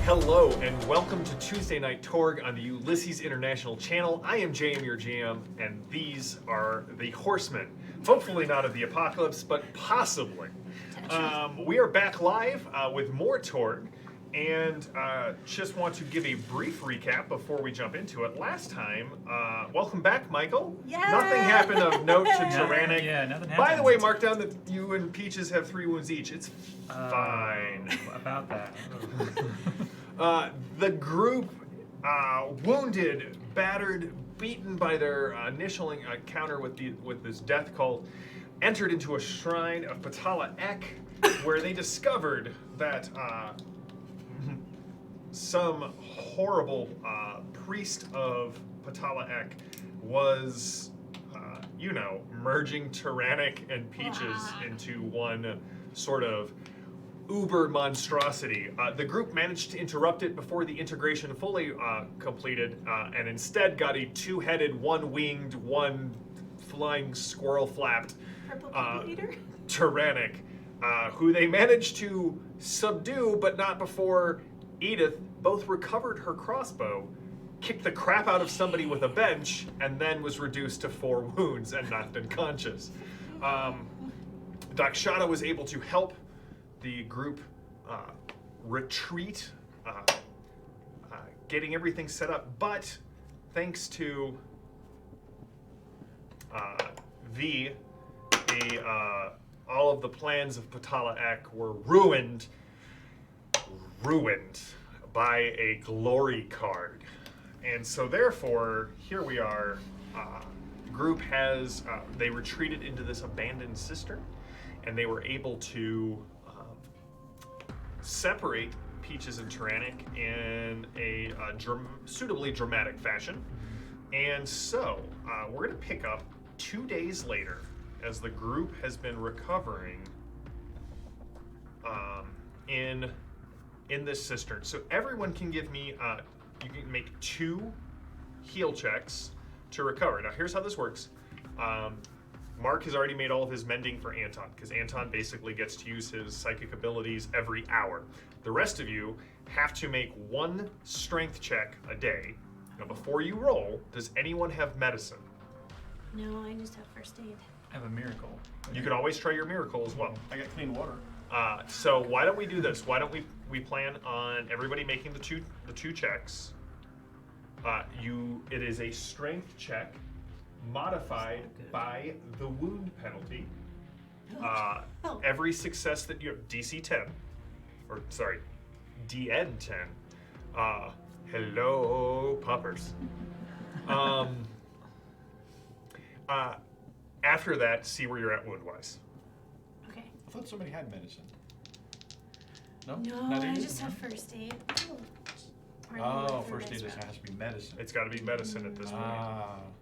Hello and welcome to Tuesday Night Torg on the Ulysses International Channel. I am JM, your GM, and these are the Horsemen. Hopefully not of the apocalypse, but possibly. We are back live with more Torg, and just want to give a brief recap before we jump into it. Last time, welcome back, Michael. Yeah. Nothing happened of note to Tyrannic. Yeah, nothing happened. By the way, mark down that you and Peaches have 3 wounds each. It's fine. About that. The group, wounded, battered, beaten by their initial encounter with this death cult, entered into a shrine of Patala Ek, where they discovered that some horrible priest of Patala Ek was, merging Tyrannic and Peaches into one sort of uber monstrosity. The group managed to interrupt it before the integration fully completed, and instead got a 2-headed, 1-winged, 1 flying squirrel-flapped Tyrannic, who they managed to subdue, but not before Edith both recovered her crossbow, kicked the crap out of somebody with a bench, and then was reduced to 4 wounds and knocked unconscious. Dakshata was able to help the group retreat, getting everything set up, but thanks to all of the plans of Patala Ek were ruined by a glory card. And so therefore, here we are, group has, they retreated into this abandoned cistern, and they were able to separate Peaches and Tyrannic in a suitably dramatic fashion. And so, we're going to pick up 2 days later as the group has been recovering in this cistern. So everyone can give me, you can make 2 heal checks to recover. Now here's how this works. Mark has already made all of his mending for Anton, because Anton basically gets to use his psychic abilities every hour. The rest of you have to make 1 strength check a day. Now before you roll, does anyone have medicine? No, I just have first aid. I have a miracle. You can always try your miracle as well. I got clean water. So why don't we do this? Why don't we plan on everybody making the two checks. It is a strength check modified by the wound penalty. Every success that you have, DC 10, or sorry, DN 10. Hello, puppers. After that, see where you're at wound-wise. Okay. I thought somebody had medicine. No? No, Not I even? just have first aid. Oh, first aid just has to be medicine. It's got to be medicine at this point.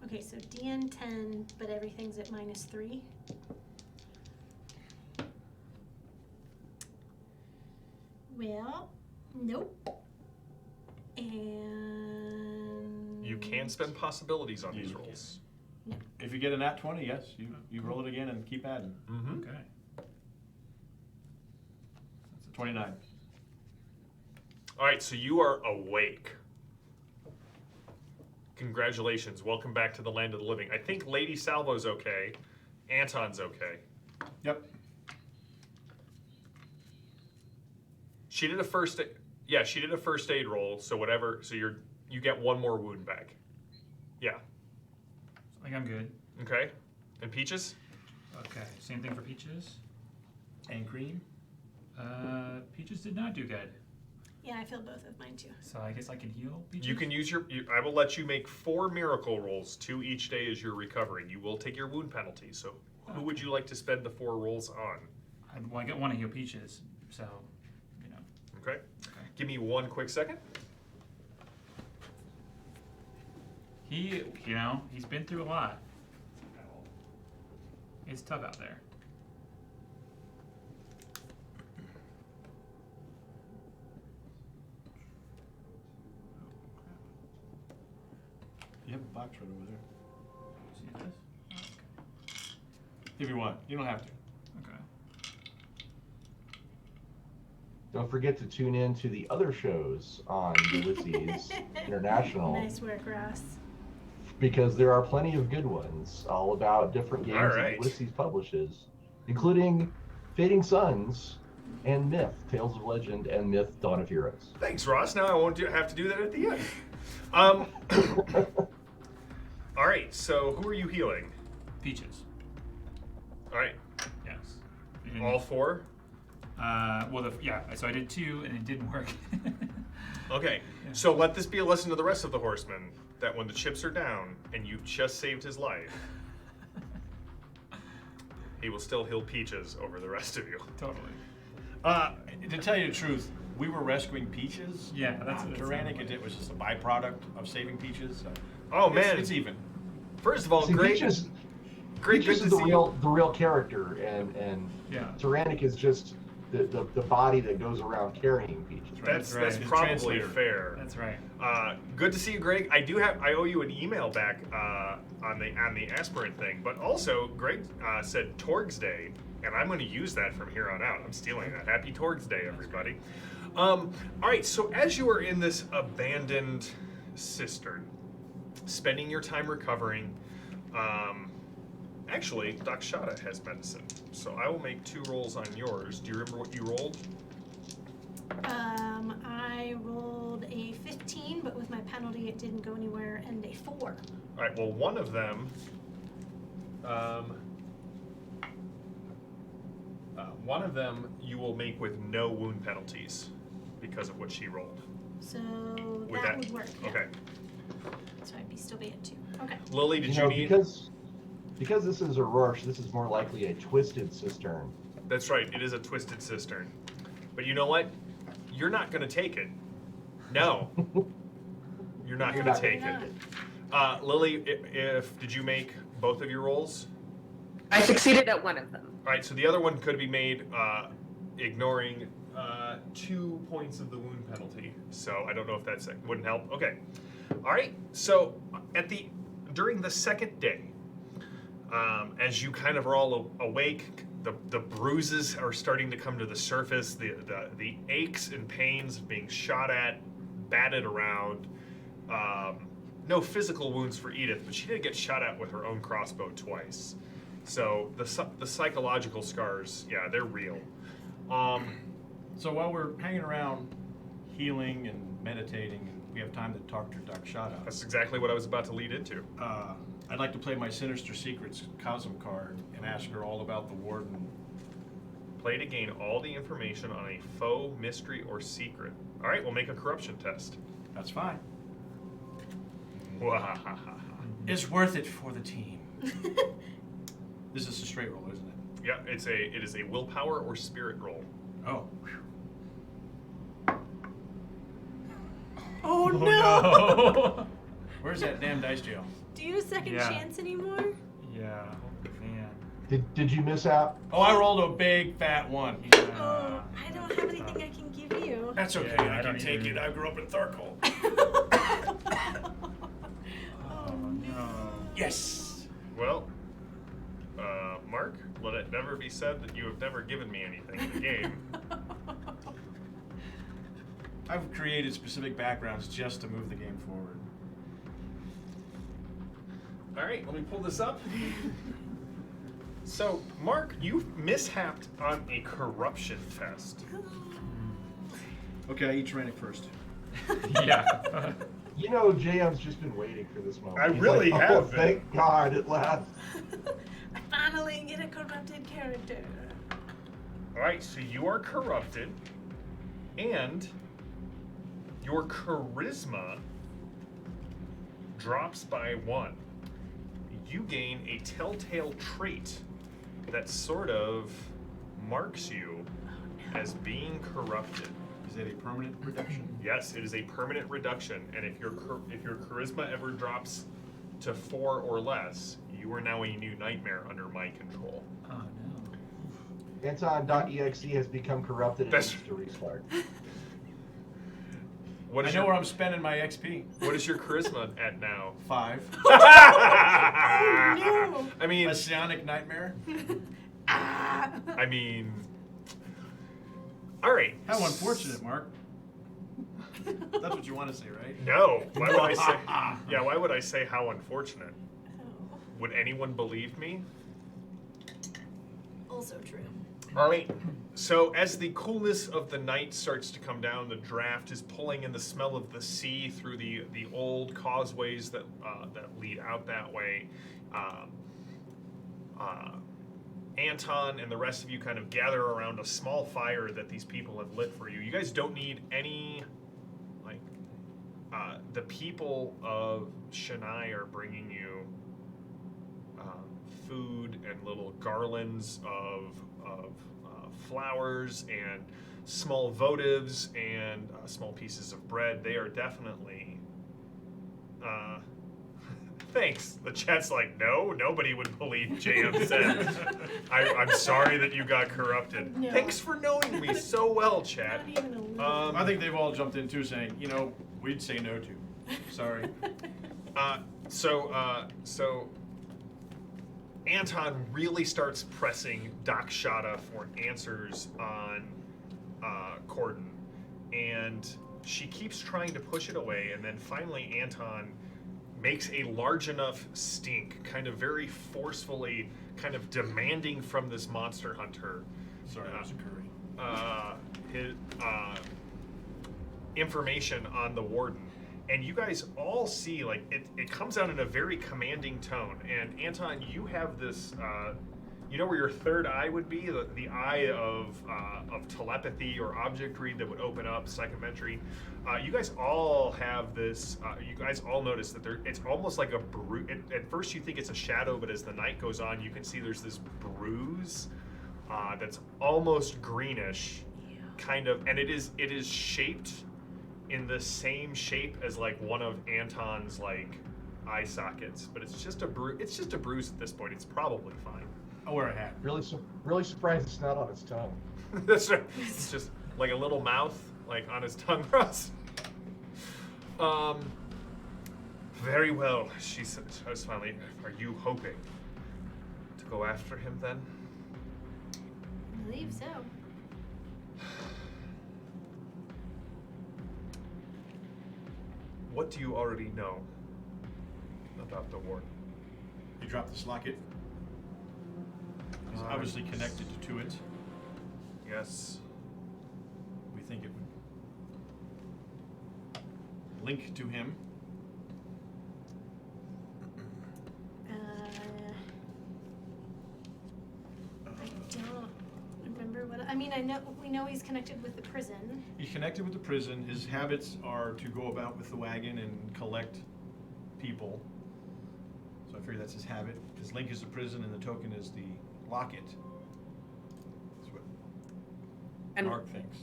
Okay, so DN 10, but everything's at -3. Well, nope. And You can spend possibilities on these You rolls. If you get a nat 20, yes, you roll it again and keep adding. Mm-hmm. Okay. That's a 29. All right, so you are awake. Congratulations. Welcome back to the land of the living. I think Lady Salvo's okay. Anton's okay. Yep. She did a first aid. Yeah, she did a first aid roll. So whatever. So you get 1 more wound back. Yeah. I think I'm good. Okay. And Peaches? Okay. Same thing for Peaches. And cream? Peaches did not do good. Yeah, I feel both of mine too. So I guess I can heal Peaches? You can use I will let you make 4 miracle rolls, 2 each day as you're recovering. You will take your wound penalty. So who would you like to spend the 4 rolls on? I want to heal Peaches, so, Okay. Give me 1 quick second. He's been through a lot. It's tough out there. You have a box right over there. See this? Okay. If you want. You don't have to. Okay. Don't forget to tune in to the other shows on Ulysses International, Nice work, Ross. because there are plenty of good ones all about different games All that right. Ulysses publishes, including Fading Suns and Myth, Tales of Legend, and Myth, Dawn of Heroes. Thanks, Ross. Now I won't have to do that at the end. All right, so who are you healing? Peaches. All right, Yes. And- all 4? So I did 2 and it didn't work. Okay, so let this be a lesson to the rest of the horsemen that when the chips are down and you just saved his life, he will still heal Peaches over the rest of you. Totally. To tell you the truth, we were rescuing Peaches. Yeah, that's not what it Tyrannic. sounded like. It was just a byproduct of saving Peaches. So Oh, it's- man. it's even. First of all, See, great, Peaches good is to the see real character, and Yeah. Tyrannic is just the body that goes around carrying Peaches. That's right. that's His probably translator. fair. That's right. Good to see you, Greg. I owe you an email back on the aspirant thing, but also Greg said Torg's Day, and I'm going to use that from here on out. I'm stealing that. Happy Torg's Day, everybody. All right, so as you are in this abandoned cistern, spending your time recovering, actually, Doc Shada has medicine, so I will make 2 rolls on yours. Do you remember what you rolled? I rolled a 15, but with my penalty, it didn't go anywhere, and a 4. All right. Well, one of them, you will make with no wound penalties because of what she rolled. So With that would work. Yeah. Okay. So I'd still be at 2. Okay. Lily, did You you know, need? because this is a Roche, this is more likely a twisted cistern. That's right. It is a twisted cistern. But you know what? You're not going to take it. No. You're not You're going to not take gonna it. Lily, did you make both of your rolls? I succeeded at one of them. All right. So the other one could be made ignoring 2 points of the wound penalty. So I don't know if that wouldn't help. Okay. All right. So during the second day, as you kind of are all awake, the bruises are starting to come to the surface. The aches and pains of being shot at, batted around. No physical wounds for Edith, but she did get shot at with her own crossbow twice. So the psychological scars, yeah, they're real. So while we're hanging around healing and meditating, and we have time to talk to Doc Shada, That's exactly what I was about to lead into. I'd like to play my Sinister Secrets Cosm card and ask her all about the Warden. Play to gain all the information on a foe, mystery, or secret. All right, we'll make a corruption test. That's fine. Wahahaha. It's worth it for the team. This is a straight roll, isn't it? Yeah, it is a willpower or spirit roll. Oh. Oh, no! No. Where's that damn dice jail? Do you have a second Yeah. chance anymore? Yeah. Man. Did you miss out? Oh, I rolled a big fat 1. Oh, Yeah. I don't have anything I can give you. That's okay, Yeah, I I can don't take either. it. I grew up in Thurkle. Oh no. Yes! Well, Mark, let it never be said that you have never given me anything in the game. I've created specific backgrounds just to move the game forward. All right, let me pull this up. So, Mark, you mishapped on a corruption test. Okay, I eat Tyrannic first. Yeah. You know, JM's just been waiting for this moment. I He's really like, have oh, been." thank God, at last. I finally get a corrupted character. All right, so you are corrupted, and your charisma drops by 1. You gain a telltale trait that sort of marks you as being corrupted. Is that a permanent reduction? Yes, it is a permanent reduction, and if your charisma ever drops to 4 or less, you are now a new nightmare under my control. Oh no. Anton.exe has become corrupted and That's- needs to restart. What I is know your, where I'm spending my XP. what is your charisma at now? 5. No. I mean, Messianic Nightmare. Ah. I mean, All right. How unfortunate, Mark. That's what you want to say, right? No. Why would I say? Yeah. Why would I say how unfortunate? Oh, Would anyone believe me? also true. All right. So as the coolness of the night starts to come down, the draft is pulling in the smell of the sea through the old causeways that lead out that way. Anton and the rest of you kind of gather around a small fire that these people have lit for you. You guys don't need any, like, the people of Shania are bringing you food and little garlands of flowers and small votives and small pieces of bread. They are definitely thanks. The chat's like, no, nobody would believe JM said. I'm sorry that you got corrupted. No. Thanks for knowing me so well, chat. Not even a little. I think they've all jumped in too, saying, we'd say no to. Sorry. So Anton really starts pressing Doc Shada for answers on Corden, and she keeps trying to push it away, and then finally Anton makes a large enough stink, kind of very forcefully, kind of demanding from this monster hunter. Sorry, that was occurring. His information on the Warden. And you guys all see, like, it comes out in a very commanding tone. And Anton, you have this, you know where your third eye would be? The eye of telepathy or object read that would open up, psychometry. You guys all have this, you guys all notice that it's almost like a bruise. At first you think it's a shadow, but as the night goes on, you can see there's this bruise that's almost greenish, kind of, and it is shaped in the same shape as like one of Anton's like eye sockets, but it's just a bruise at this point. It's probably fine. I'll wear a hat. Really surprised it's not on its tongue. That's right. It's just like a little mouth, like on his tongue thrust. Very well, she said. I was finally. Are you hoping to go after him then? I believe so. What do you already know about the Warden? You dropped this locket. He's obviously connected to it. Yes. We think it would link to him. I don't remember what. I mean, we know he's connected with the prison. He's connected with the prison. His habits are to go about with the wagon and collect people. So I figure that's his habit. His link is the prison and the token is the locket. That's what And Mark thinks.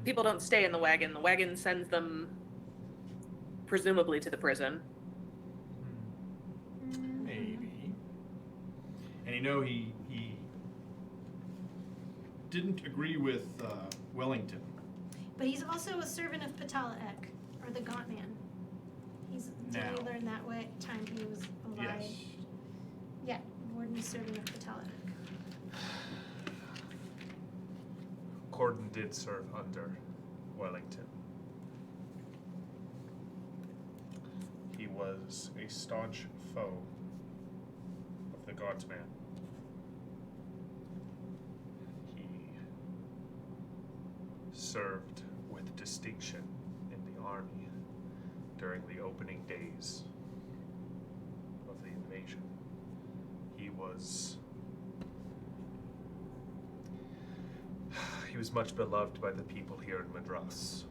people don't stay in the wagon. The wagon sends them presumably to the prison. Maybe. And he didn't agree with Wellington. But he's also a servant of Patala Ek, or the Gaunt Man. Did Now. we learn that way time he was alive? Yes. Yeah, Warden is servant of Patala Ek. Corden did serve under Wellington. He was a staunch foe of the Gaunt Man. He served with distinction in the army during the opening days of the invasion. He was much beloved by the people here in Madras.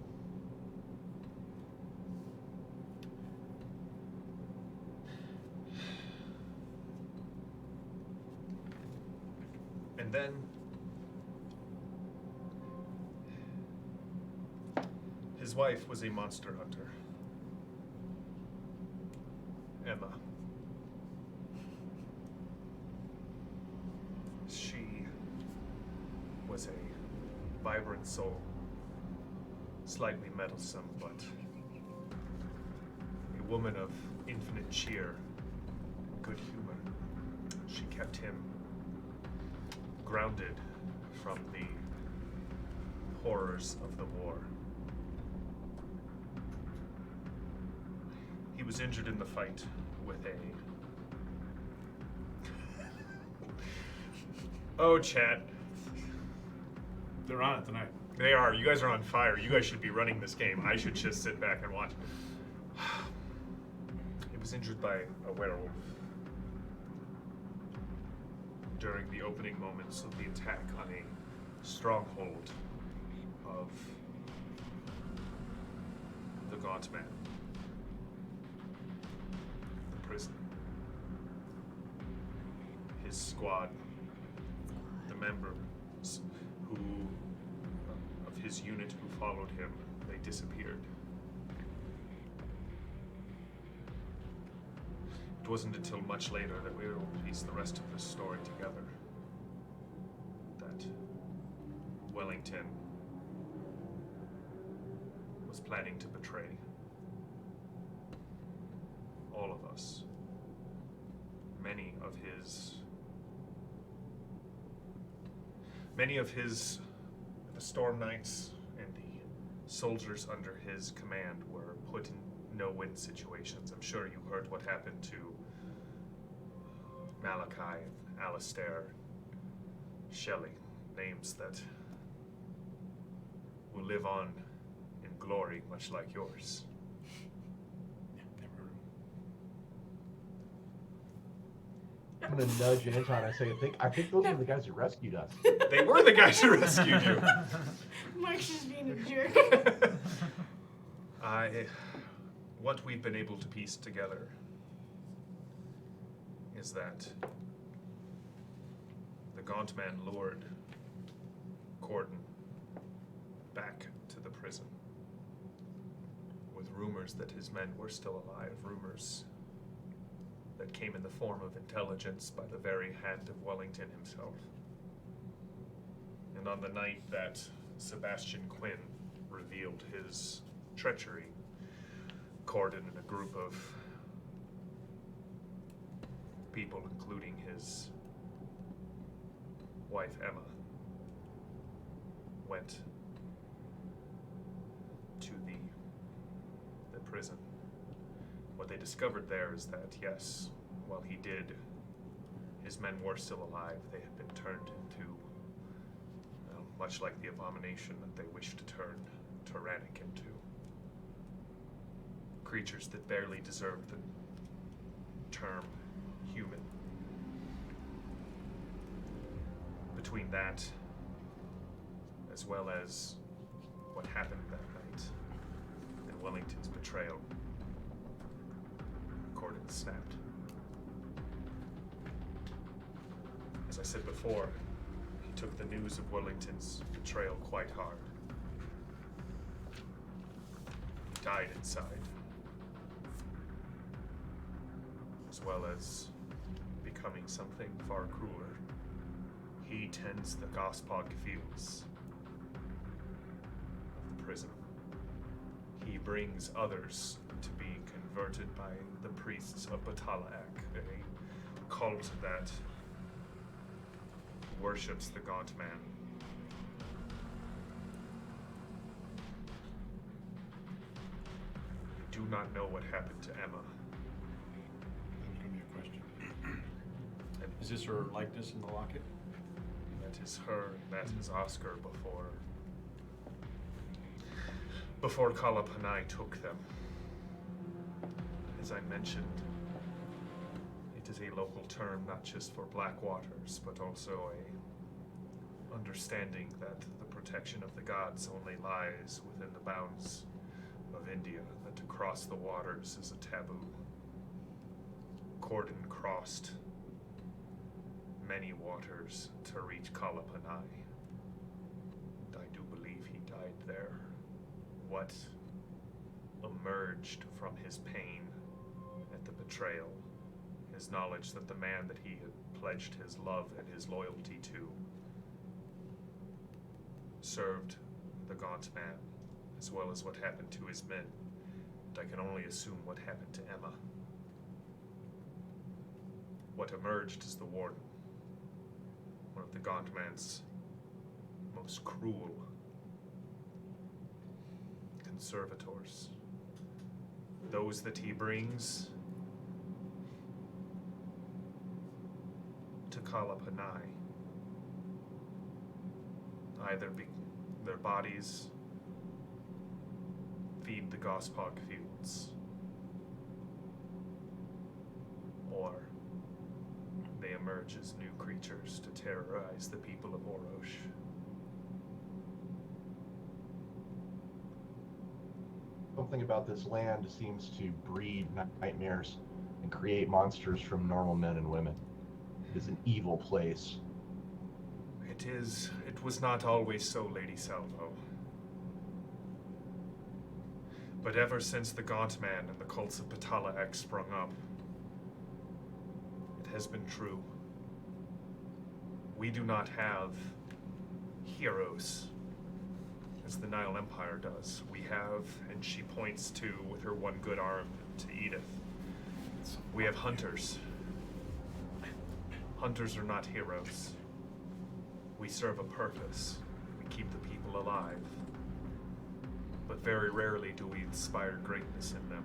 And then his wife was a monster hunter, Emma. She was a vibrant soul, slightly meddlesome, but a woman of infinite cheer, good humor. She kept him grounded from the horrors of the war. He was injured in the fight with a... Oh, chat. They're on it tonight. They are. You guys are on fire. You guys should be running this game. I should just sit back and watch. He was injured by a werewolf during the opening moments of the attack on a stronghold of the Gaunt Man. The prison. His squad, the members who of his unit who followed him, they disappeared. It wasn't until much later that we were able to piece the rest of the story together. That Wellington was planning to betray all of us. Many of the Storm Knights and the soldiers under his command were put in no-win situations. I'm sure you heard what happened to Malachi, Alistair, Shelley, names that will live on in glory, much like yours. Never heard I'm gonna nudge Anton and say, I think those are the guys who rescued us. They were the guys who rescued you. Mark's just being a jerk. What we've been able to piece together is that the Gaunt Man lured Corden back to the prison with rumors that his men were still alive, rumors that came in the form of intelligence by the very hand of Wellington himself. And on the night that Sebastian Quinn revealed his treachery, Corden and a group of people, including his wife Emma, went to the prison. What they discovered there is that, yes, while he did, his men were still alive. They had been turned into, well, much like the abomination that they wished to turn tyrannic into. Creatures that barely deserved the term human. Between that, as well as what happened that night, and Wellington's betrayal, Corden snapped. As I said before, he took the news of Wellington's betrayal quite hard. He died inside, as well as becoming something far crueler. He tends the gospog fields of the prison. He brings others to be converted by the priests of Batalaak, a cult that worships the Gaunt Man. We do not know what happened to Emma. That was going to be a question. And Is this her likeness in the locket? that is her, and that is Oscar before Kalapanai took them. As I mentioned, it is a local term not just for black waters, but also a understanding that the protection of the gods only lies within the bounds of India, that to cross the waters is a taboo. Corden crossed many waters to reach Kalapanai, and I do believe he died there. What emerged from his pain at the betrayal, his knowledge that the man that he had pledged his love and his loyalty to served the Gaunt Man, as well as what happened to his men. And I can only assume what happened to Emma. What emerged is the Warden, one of the Gaunt Man's most cruel servitors. Those that he brings to Kalapanai. Either their bodies feed the gospog fields, or they emerge as new creatures to terrorize the people of Orosh. Something about this land seems to breed nightmares and create monsters from normal men and women. It is an evil place. It is. It was not always so, Lady Salvo. But ever since the Gaunt Man and the cults of Patala X sprung up, it has been true. We do not have heroes as the Nile Empire does. We have, and she points to, with her one good arm, to Edith. We have hunters. Hunters are not heroes. We serve a purpose. We keep the people alive. But very rarely do we inspire greatness in them.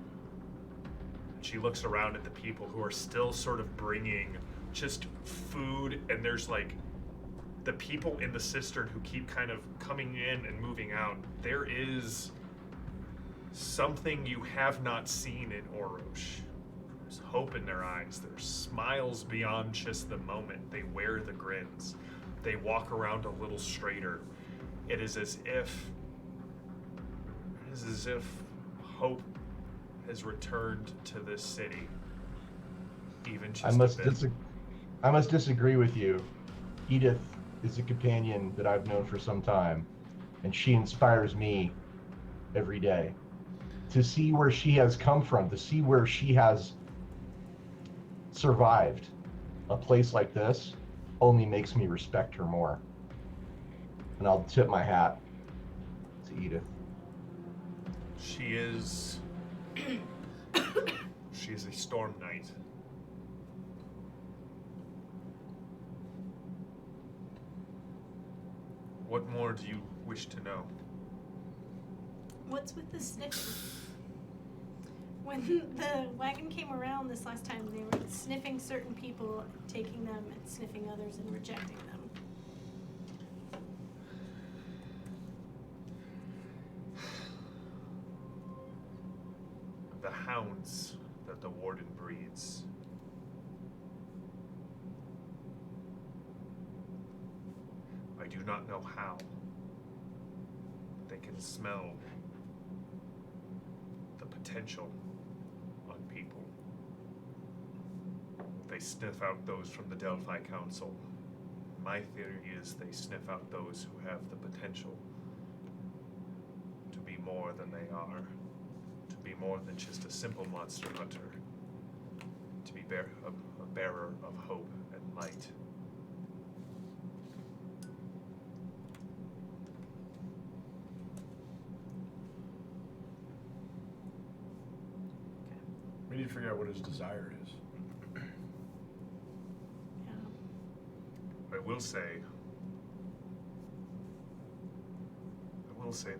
And she looks around at the people who are still sort of bringing just food, and there's like the people in the cistern who keep kind of coming in and moving out. There is something you have not seen in Orosh. There's hope in their eyes. There's smiles beyond just the moment. They wear the grins. They walk around a little straighter. It is as if hope has returned to this city. Even just I must disagree with you. Edith is a companion that I've known for some time, and she inspires me every day. To see where she has come from, to see where she has survived a place like this, only makes me respect her more. And I'll tip my hat to Edith. She is a storm knight. What more do you wish to know? What's with the sniffing? When the wagon came around this last time, they were sniffing certain people, taking them, and sniffing others and rejecting them. The hounds that the Warden breeds. I do not know how. They can smell the potential on people. They sniff out those from the Delphi Council. My theory is they sniff out those who have the potential to be more than they are. To be more than just a simple monster hunter. To be a bearer of hope and light. We need to figure out what his desire is. Yeah. I will say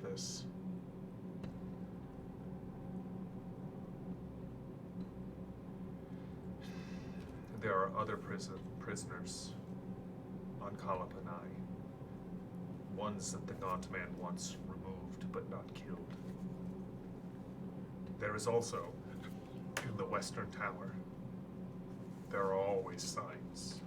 this. There are other prisoners on Kalapanai. Ones that the Gaunt Man once removed but not killed. There is also, in the Western Tower, there are always signs.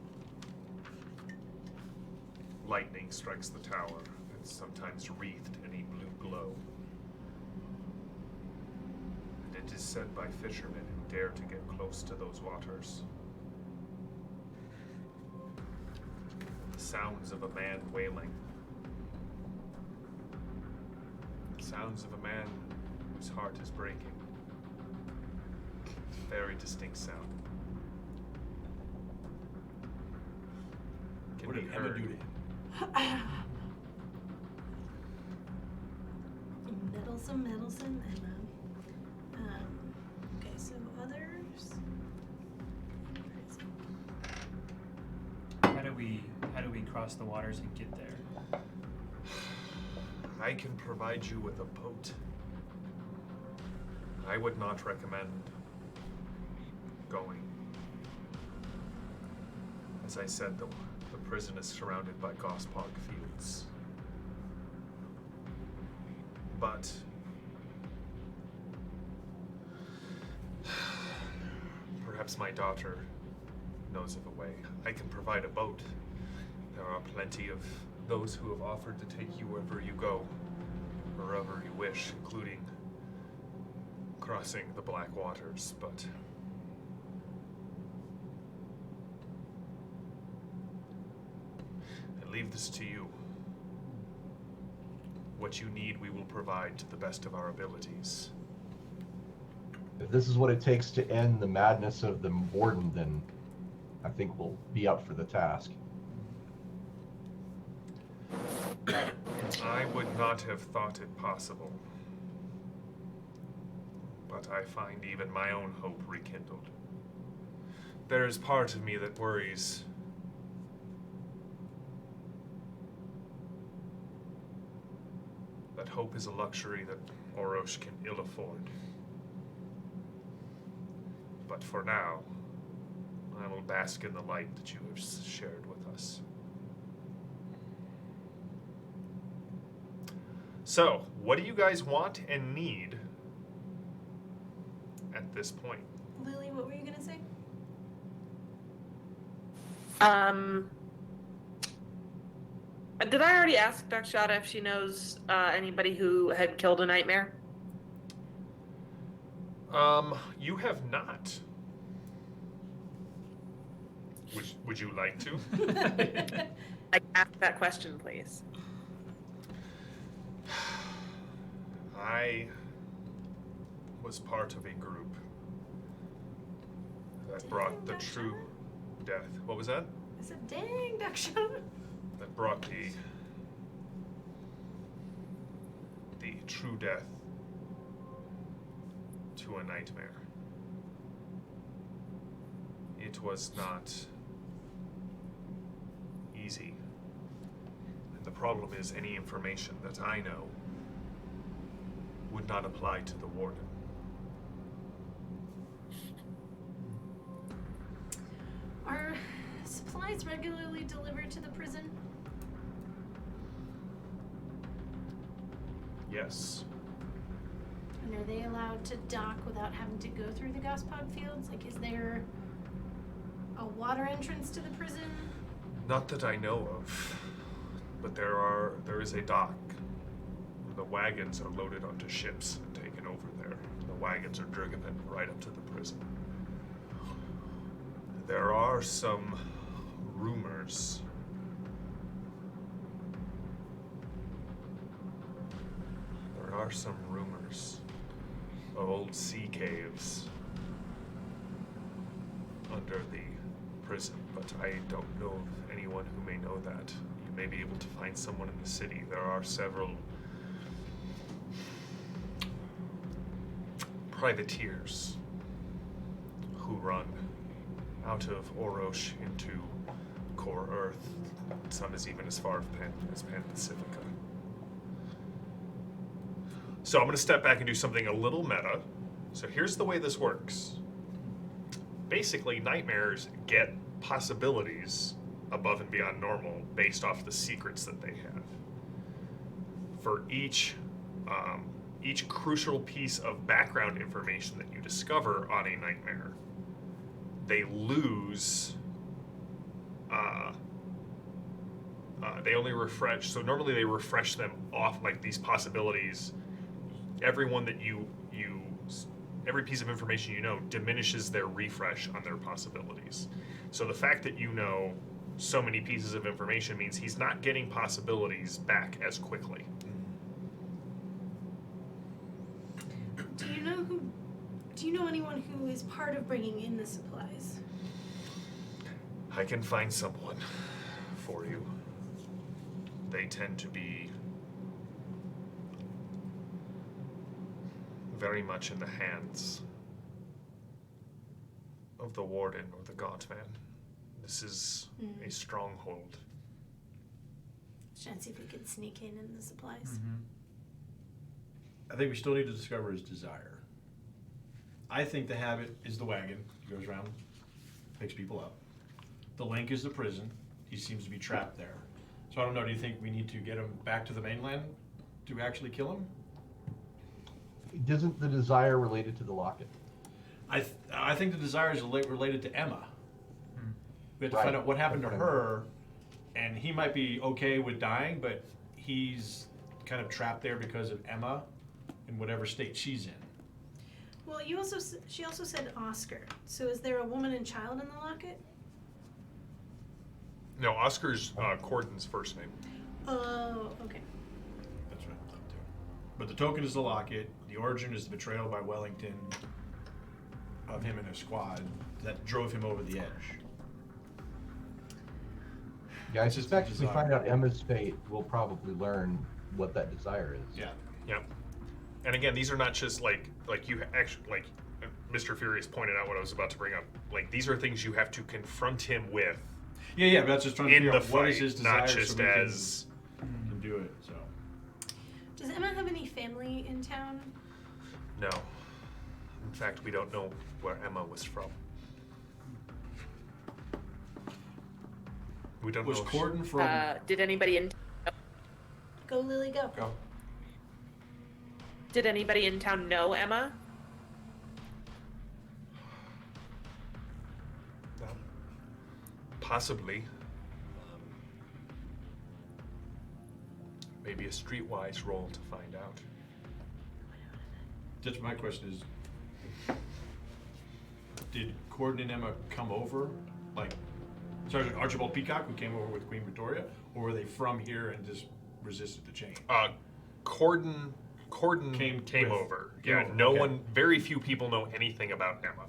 Lightning strikes the tower, and sometimes wreathed in a blue glow. And it is said by fishermen who dare to get close to those waters. The sounds of a man wailing. The sounds of a man whose heart is breaking. Very distinct sound. Can What be did Emma heard. do to him? Meddlesome Emma. Okay, so others. How do we cross the waters and get there? I can provide you with a boat. I would not recommend going. As I said, the prison is surrounded by gospog fields. But perhaps my daughter knows of a way. I can provide a boat. There are plenty of those who have offered to take you wherever you go, wherever you wish, including crossing the Black Waters, but I leave this to you. What you need, we will provide to the best of our abilities. If this is what it takes to end the madness of the Warden, then I think we'll be up for the task. I would not have thought it possible, but I find even my own hope rekindled. There is part of me that worries that hope is a luxury that Orosh can ill afford. But for now, I will bask in the light that you have shared with us. So, what do you guys want and need at this point? Lily, what were you gonna say? Did I already ask Dakshata if she knows anybody who had killed a nightmare? You have not. Would you like to? I ask that question, please. I was part of a group that brought the true death. What was that? I said, dang, Dakshata. That brought the true death to a nightmare. It was not easy. And the problem is any information that I know would not apply to the Warden. Are supplies regularly delivered to the prison? Yes. And are they allowed to dock without having to go through the gospog fields? Like, is there a water entrance to the prison? Not that I know of, but there is a dock. The wagons are loaded onto ships and taken over there. The wagons are driven right up to the prison. There are some rumors of old sea caves under the prison, but I don't know of anyone who may know that. You may be able to find someone in the city. There are several privateers who run out of Orosh into core Earth. Some is even as far as Pan Pacifica. So I'm going to step back and do something a little meta. So here's the way this works. Basically, nightmares get possibilities above and beyond normal based off the secrets that they have. For each crucial piece of background information that you discover on a nightmare, they lose. They only refresh. So normally they refresh them off, like these possibilities. Everyone that every piece of information you know diminishes their refresh on their possibilities. So the fact that you know so many pieces of information means he's not getting possibilities back as quickly. Do you know anyone who is part of bringing in the supplies? I can find someone for you. They tend to be very much in the hands of the Warden or the Godman. This is a stronghold. Trying to see if we could sneak in the supplies. I think we still need to discover his desire. I think the habit is the wagon. He goes around, picks people up. The link is the prison. He seems to be trapped there. So I don't know, do you think we need to get him back to the mainland to actually kill him? Isn't the desire related to the locket? I think the desire is related to Emma. We have to Right. find out what happened to Okay. her, and he might be okay with dying, but he's kind of trapped there because of Emma in whatever state she's in. Well, she also said Oscar. So is there a woman and child in the locket? No, Oscar's Corden's first name. Oh, okay. That's what I thought too. But the token is the locket. The origin is the betrayal by Wellington of him and his squad that drove him over the edge. Yeah, I It's just suspect if we desire. find out Emma's fate, we'll probably learn what that desire is. Yeah. Yep. And again, these are not just like you actually like Mr. Furious pointed out what I was about to bring up. Like these are things you have to confront him with Yeah, but that's just trying to in figure the out what fight, is his desire not just so we as. can do it. So Does Emma have any family in town? No. In fact, we don't know where Emma was from. We don't was know. Corden from Did anybody in Go, Lily, go. Go. Did anybody in town know Emma? No. Possibly. Maybe a streetwise role to find out. That's my question is, did Corden and Emma come over, like Sergeant Archibald Peacock, who came over with Queen Victoria, or were they from here and just resisted the change? Corden Came came with- over. came Yeah, over, no okay. one, very few people know anything about Emma.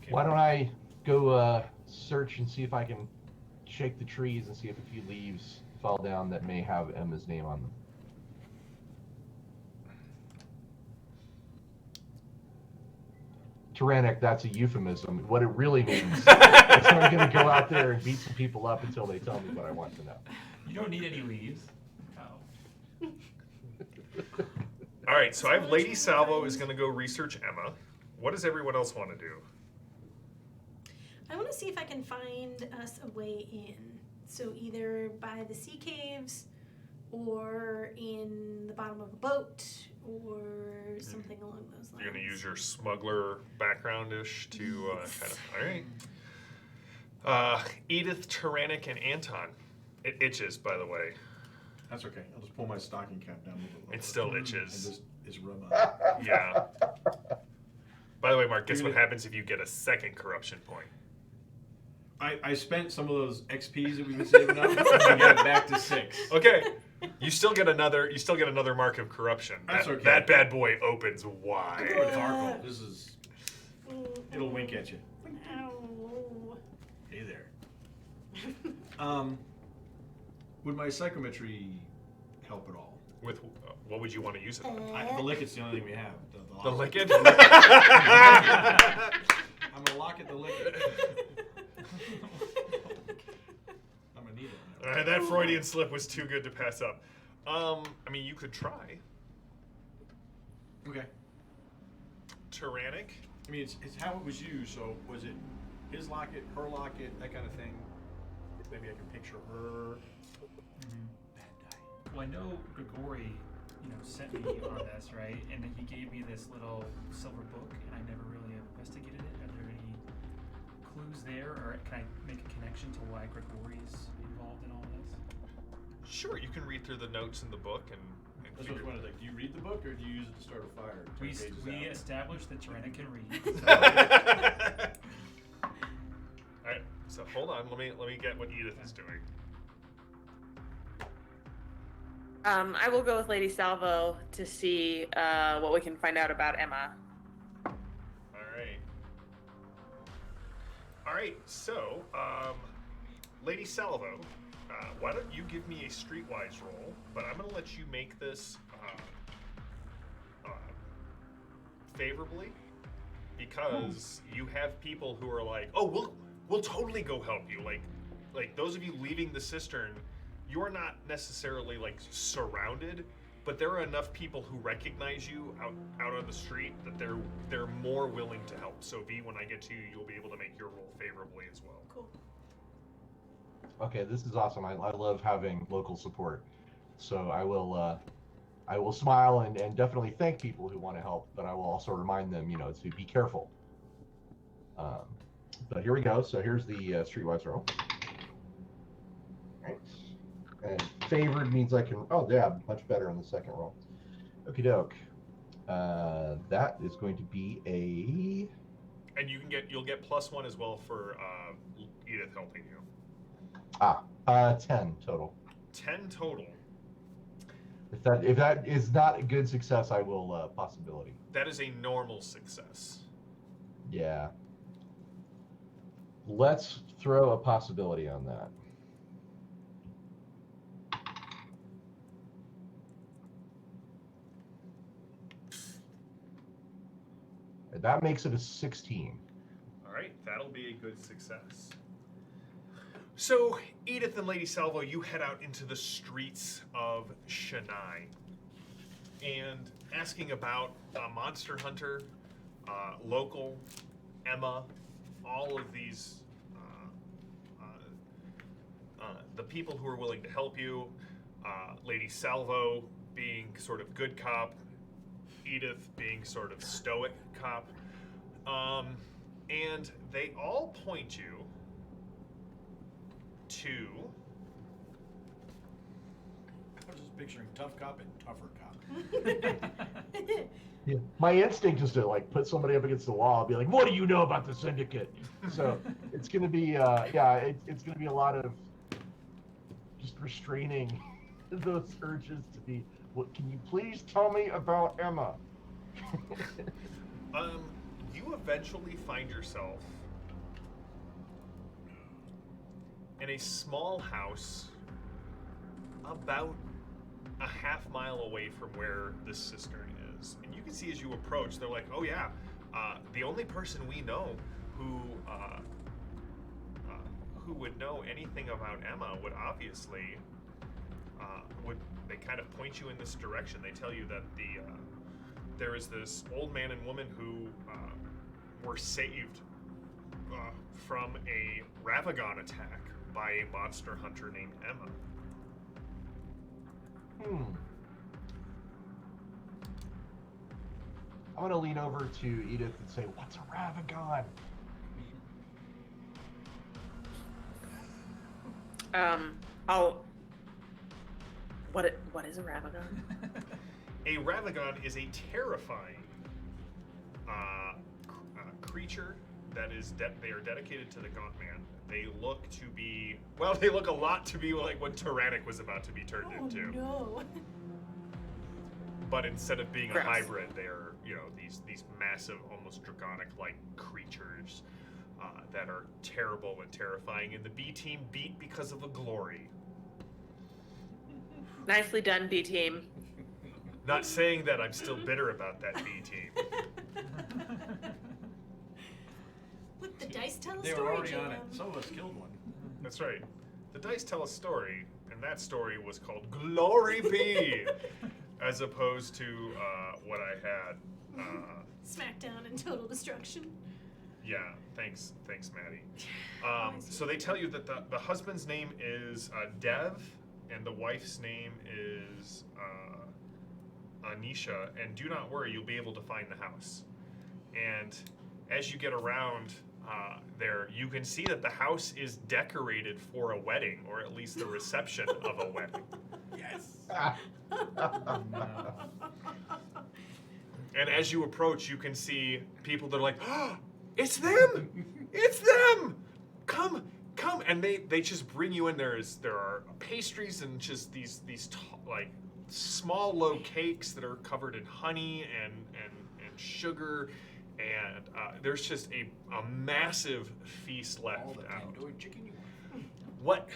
Why don't I go search and see if I can shake the trees and see if a few leaves fall down that may have Emma's name on them. Tyrannic, that's a euphemism. What it really means is I'm going to go out there and beat some people up until they tell me what I want to know. You don't need any leaves. Oh. All right, so I have Lady Salvo is going to go research Emma. What does everyone else want to do? I want to see if I can find us a way in. So either by the sea caves, or in the bottom of a boat, or something along those lines. You're going to use your smuggler background-ish to kind of... All right. Edith, Tyrannic, and Anton. It itches, by the way. That's okay. I'll just pull my stocking cap down a little bit. It still And itches. just is rub up. Yeah. By the way, Mark, guess You're what gonna- happens if you get a second corruption point? I spent some of those XPs that we've been saving up and I got it back to 6. Okay. You still get another mark of corruption. That's that, okay. that bad boy opens With wide. Arkle, this is, it'll wink at you. Ow. Hey there. Would my psychometry help at all? With what would you want to use it on? The licket's the only thing we have. The liquid? I'm gonna lock it the liquid. I'm gonna need it. All right, that Freudian slip was too good to pass up. I mean, you could try. Okay. Tyrannic. I mean, it's how it was used. So was it his locket, her locket, that kind of thing? Maybe I can picture her. Bad die. Well, I know Grigori, sent me on this, right? And then he gave me this little silver book, and I never really investigated it. Are there any clues there, or can I make a connection to why Grigori's involved in all this? Sure, you can read through the notes in the book and That's what I was wondering. Like, do you read the book or do you use it to start a fire? We Turn pages out? established that Tyrannic can read. All right, so hold on. Let me get what Edith is doing. I will go with Lady Salvo to see what we can find out about Emma. All right. So, Lady Salvo, why don't you give me a streetwise roll? But I'm going to let you make this favorably, because you have people who are like, "Oh, we'll totally go help you." Like those of you leaving the cistern, you're not necessarily like surrounded, but there are enough people who recognize you out on the street that they're more willing to help. So V, when I get to you, you'll be able to make your roll favorably as well. Cool. Okay, this is awesome. I love having local support. So I will smile and definitely thank people who want to help, but I will also remind them, to be careful. But here we go. So here's the streetwise roll. Right. And favored means I can. Oh, yeah, much better on the second roll. Okie doke. That is going to be a. And you'll get +1 as well for Edith helping you. 10 total. 10 total. If that is not a good success, I will possibility. That is a normal success. Yeah. Let's throw a possibility on that. That makes it a 16. All right, that'll be a good success. So, Edith and Lady Salvo, you head out into the streets of Chennai and asking about Monster Hunter, local, Emma, all of these, the people who are willing to help you, Lady Salvo being sort of good cop, Edith being sort of stoic cop, and they all point you to. I was just picturing tough cop and tougher cop. Yeah. My instinct is to put somebody up against the wall and be like, "What do you know about the syndicate?" So it's going to be, it's going to be a lot of just restraining those urges to be. What can you please tell me about Emma? You eventually find yourself in a small house about a half mile away from where this cistern is. And you can see as you approach, they're like, oh yeah, the only person we know who would know anything about Emma would obviously, they kind of point you in this direction. They tell you that there is this old man and woman who were saved from a Ravagon attack by a monster hunter named Emma. I'm going to lean over to Edith and say, "What's a Ravagon?" What is a Ravagon? A Ravagon is a terrifying creature that is they are dedicated to the Gaunt Man. They look a lot to be like what Tyrannic was about to be turned into. No. But instead of being Gross. a hybrid, they are these massive, almost draconic-like creatures that are terrible and terrifying. And the B team beat because of a glory. Nicely done, B team. Not saying that I'm still bitter about that B team. Look, the dice tell a They were story, already on it. Jacob. Some of us killed one. That's right. The dice tell a story, and that story was called Glory Be, as opposed to what I had. Smackdown and total destruction. Yeah, thanks, Maddie. So they tell you that the husband's name is Dev, and the wife's name is Anisha, and do not worry, you'll be able to find the house. And as you get around there, you can see that the house is decorated for a wedding, or at least the reception of a wedding. Yes. And as you approach, you can see people that are like, oh, it's them! It's them! Come! And they just bring you in. There are pastries and just these like small low cakes that are covered in honey and sugar, and there's just a massive feast left All the out. tandoori chicken you What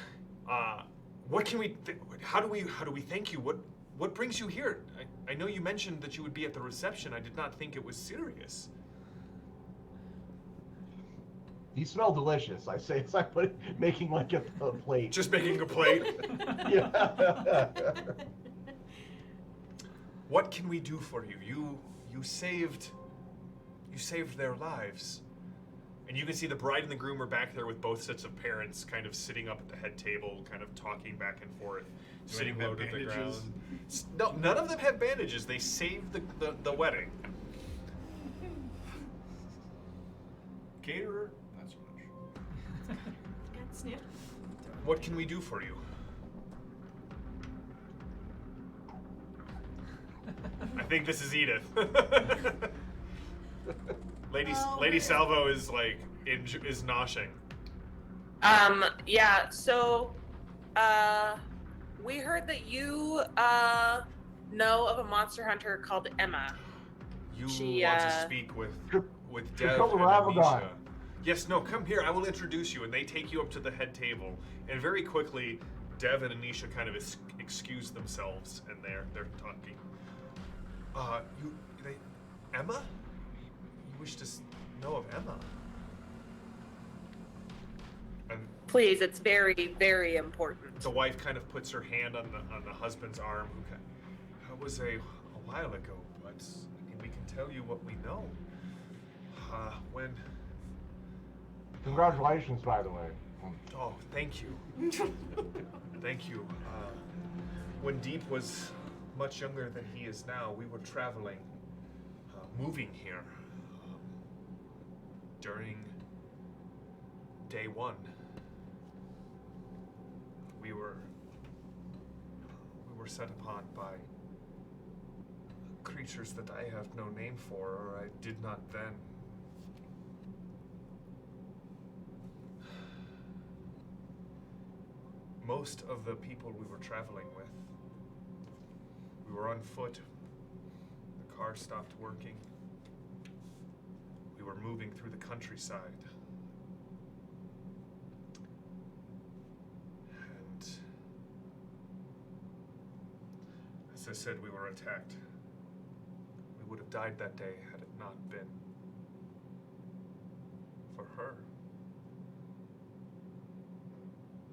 want. can we? How do we thank you? What brings you here? I know you mentioned that you would be at the reception. I did not think it was serious. You smell delicious. I say as I making like a plate. Just making a plate. Yeah. What can we do for you? You saved their lives. And you can see the bride and the groom are back there with both sets of parents kind of sitting up at the head table, kind of talking back and forth, sitting any low have to the ground. bandages? No, none of them have bandages. They saved the wedding. Caterer? Not so much. Got Snoop. What can we do for you? I think this is Edith. Lady Salvo is like is noshing. Yeah, so we heard that you know of a monster hunter called Emma. You She, want to speak with Dev Triple and Ravagon. Anisha. Yes, no, come here. I will introduce you. And they take you up to the head table. And very quickly, Dev and Anisha kind of excuse themselves, and they're talking. Emma? You wish to know of Emma? And Please, it's very, very important. the wife kind of puts her hand on the husband's arm. That was a while ago, but I mean, we can tell you what we know. When? Congratulations, by the way. Oh, thank you. Thank you. When Deep was much younger than he is now, we were traveling, moving here during day one. We were set upon by creatures that I have no name for, or I did not then. Most of the people we were traveling with, we were on foot. The car stopped working. We were moving through the countryside. And as I said, we were attacked. We would have died that day had it not been for her.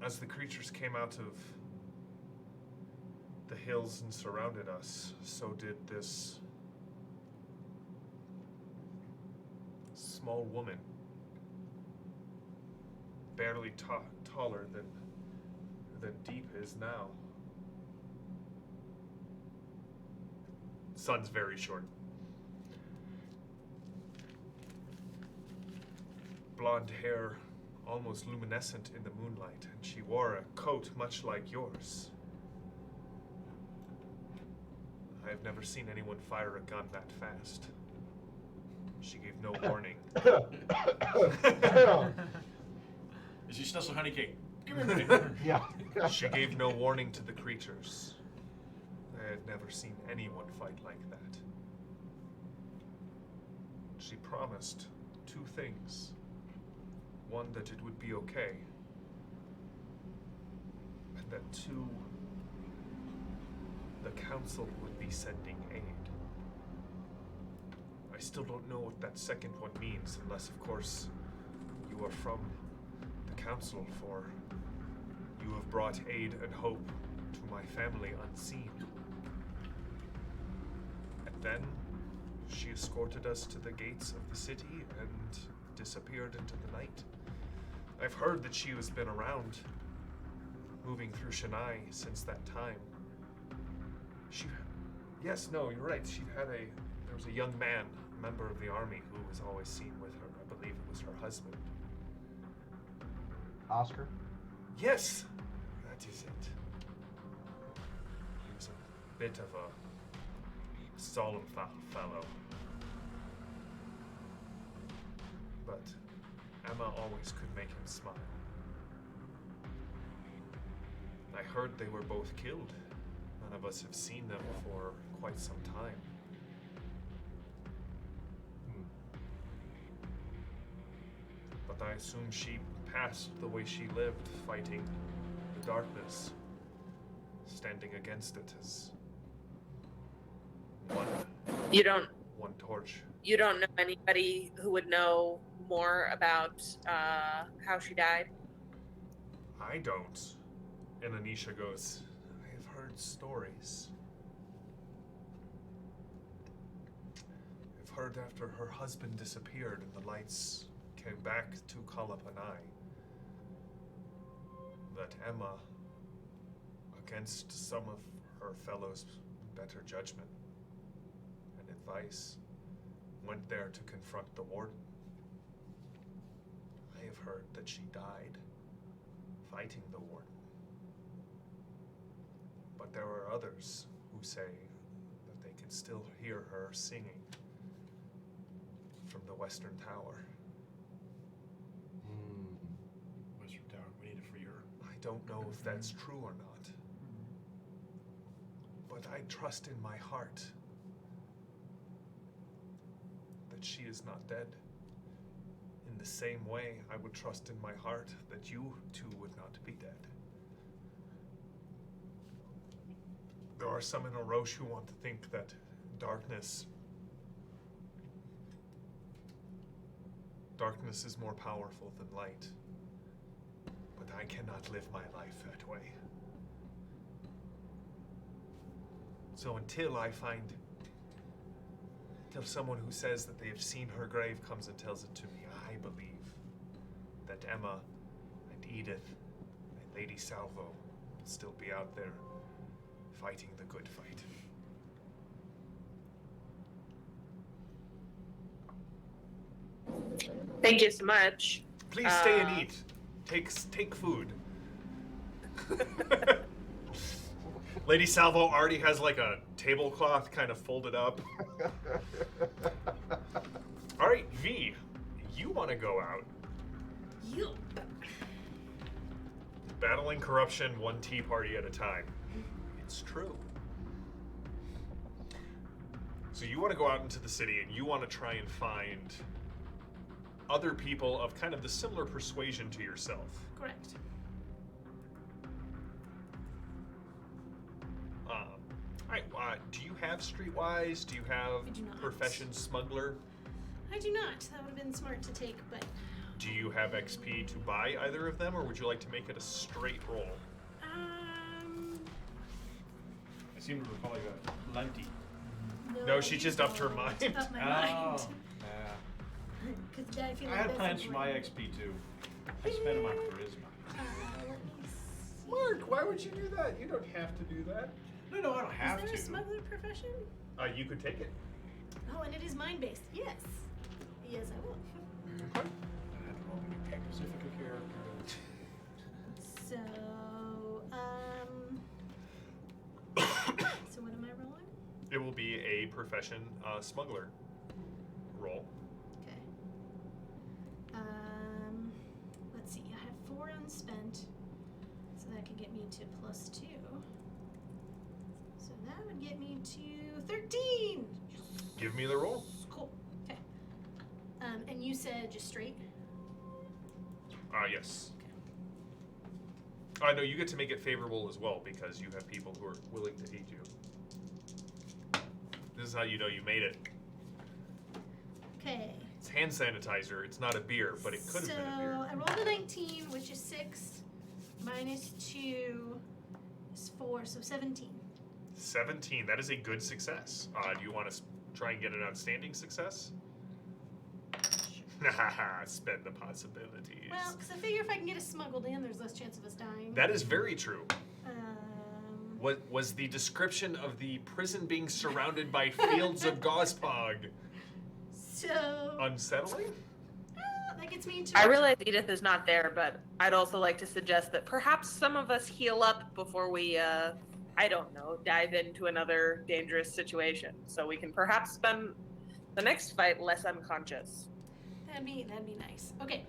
As the creatures came out of the hills and surrounded us, so did this small woman, barely taller than Deep is now. Sun's very short. Blonde hair, almost luminescent in the moonlight, and she wore a coat much like yours. I have never seen anyone fire a gun that fast. She gave no warning. Is she still some honey cake? Give me a minute. Yeah. She gave no warning to the creatures. I had never seen anyone fight like that. She promised two things. One, that it would be okay. And that two, the council would be sending aid. I still don't know what that second one means, unless, of course, you are from the council, for you have brought aid and hope to my family unseen. And then she escorted us to the gates of the city and disappeared into the night. I've heard that she has been around, moving through Chennai since that time. Yes, no, you're right. There was a young man, a member of the army, who was always seen with her. I believe it was her husband. Oscar? Yes, that is it. He was a bit of a solemn fellow. But Emma always could make him smile. I heard they were both killed. None of us have seen them for quite some time. But I assume she passed the way she lived, fighting the darkness, standing against it as one torch. You don't know anybody who would know more about how she died? I don't. And Anisha goes, I have heard stories. heard after her husband disappeared and the lights came back to call up an eye, that Emma, against some of her fellows' better judgment and advice, went there to confront the warden. I have heard that she died fighting the warden. But there are others who say that they can still hear her singing from the Western Tower. Western Tower, we need to free her. I don't know if that's true or not, but I trust in my heart that she is not dead. In the same way, I would trust in my heart that you too would not be dead. There are some in Oroche who want to think that darkness is more powerful than light. But I cannot live my life that way. So until someone who says that they have seen her grave comes and tells it to me, I believe that Emma and Edith and Lady Salvo will still be out there fighting the good fight. Thank you so much. Please stay and eat. Take food. Lady Salvo already has like a tablecloth kind of folded up. All right, V, you want to go out. You. Battling corruption one tea party at a time. It's true. So you want to go out into the city and you want to try and find other people of kind of the similar persuasion to yourself. Correct. All right, do you have Streetwise? Do you have I do not. Profession Smuggler? I do not. That would have been smart to take, but Do you have XP to buy either of them, or would you like to make it a straight roll? I seem to recall you got plenty. No, she just upped her mind. Up my mind. Yeah. 'Cause I feel I like had that's plans for my important. XP too. I spent it on my charisma. Let me see. Mark, why would you do that? You don't have to do that. No, I don't have Is there to. a smuggler profession? You could take it. Oh, and it is mind-based. Yes. Yes, I will. I had to roll a Pacifica character. So, so what am I rolling? It will be a Profession Smuggler roll. Okay. Let's see. I have 4 unspent, so that could get me to +2. So that would get me to 13. Give me the roll. Cool. Okay. And you said just straight. Yes. No, you get to make it favorable as well because you have people who are willing to aid you. This is how you know you made it. Okay. It's hand sanitizer. It's not a beer, but it could have been a beer. So I rolled a 19, which is 6 minus 2 is 4, so 17. 17. That is a good success. Do you want to try and get an outstanding success? Spend the possibilities. Well, because I figure if I can get us smuggled in, there's less chance of us dying. That is very true. Um, Was the description of the prison being surrounded by fields of gospog so unsettling? that gets me to. I realize Edith is not there, but I'd also like to suggest that perhaps some of us heal up before we, I don't know, dive into another dangerous situation. So we can perhaps spend the next fight less unconscious. That'd be nice. Okay,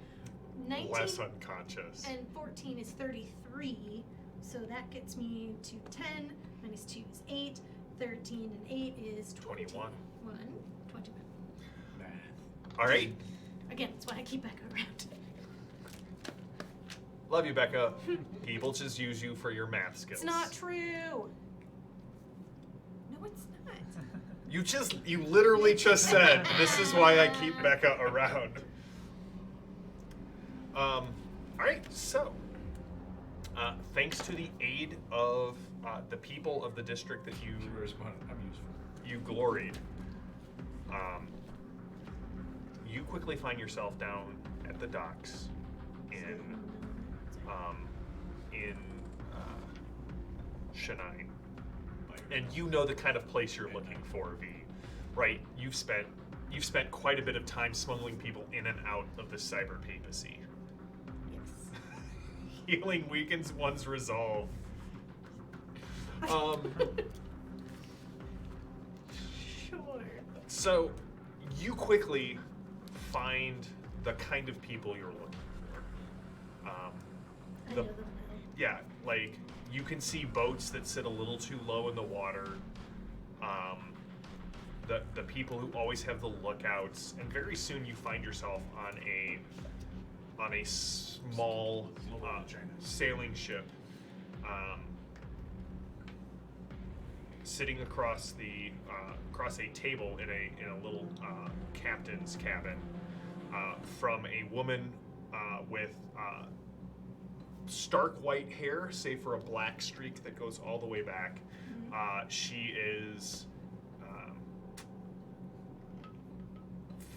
19 Less unconscious. and 14 is 33, so that gets me to 10 minus 2 is 8. 13 and 8 is 21. 21. All right. Again, that's why I keep Becca around. Love you, Becca. People just use you for your math skills. It's not true. No, it's not. You literally just said, this is why I keep Becca around. All right, so, thanks to the aid of the people of the district that Charisma, I'm useful. you gloried, you quickly find yourself down at the docks in Shanine. And you know the kind of place you're looking for, V. Right? You've spent quite a bit of time smuggling people in and out of the cyber papacy. Yes. Healing weakens one's resolve. Sure. So, you quickly find the kind of people you're looking for. I The- know them now. Yeah, like you can see boats that sit a little too low in the water. The people who always have the lookouts, and very soon you find yourself on a small sailing ship, sitting across a table in a little captain's cabin, from a woman with stark white hair, save for a black streak that goes all the way back. She is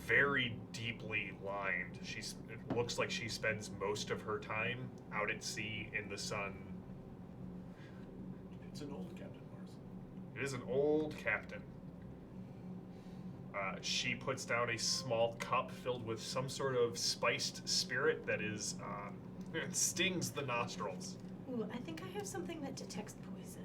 very deeply lined. It looks like she spends most of her time out at sea in the sun. It's an old Captain Morrison. It is an old captain. She puts down a small cup filled with some sort of spiced spirit that is it stings the nostrils. Ooh, I think I have something that detects poison.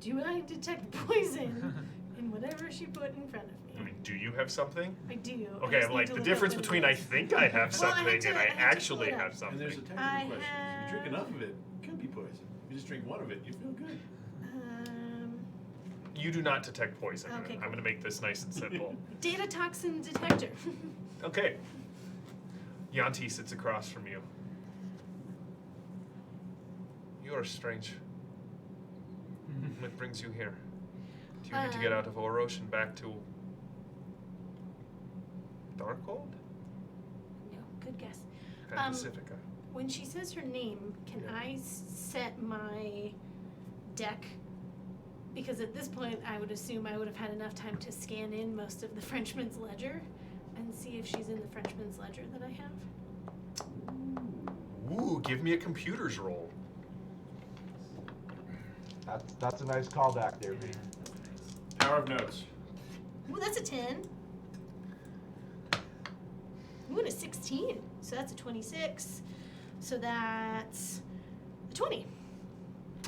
Do I detect poison in whatever she put in front of I me? mean, do you have something? I do. I Okay, just I'm need like, to the look difference up what it between I is. think I have Well, I have something to- and I I have to actually pull it up. have And something. there's a technical I question. If you drink have- enough of it, it could be poison. If you just drink one of it, you feel good. You do not detect poison. Okay, I'm cool. going to make this nice and simple. Data toxin detector. Okay. Yanti sits across from you. You are strange. What brings you here? Do you need to get out of Orosh and back to Darkhold? No, good guess. And Pacifica? When she says her name, can I set my deck? Because at this point, I would assume I would have had enough time to scan in most of the Frenchman's ledger and see if she's in the Frenchman's ledger that I have. Ooh, give me a computer's roll. That's a nice callback there, B. Power of notes. Ooh, that's a 10. Ooh, and a 16. So that's a 26. So that's a 20.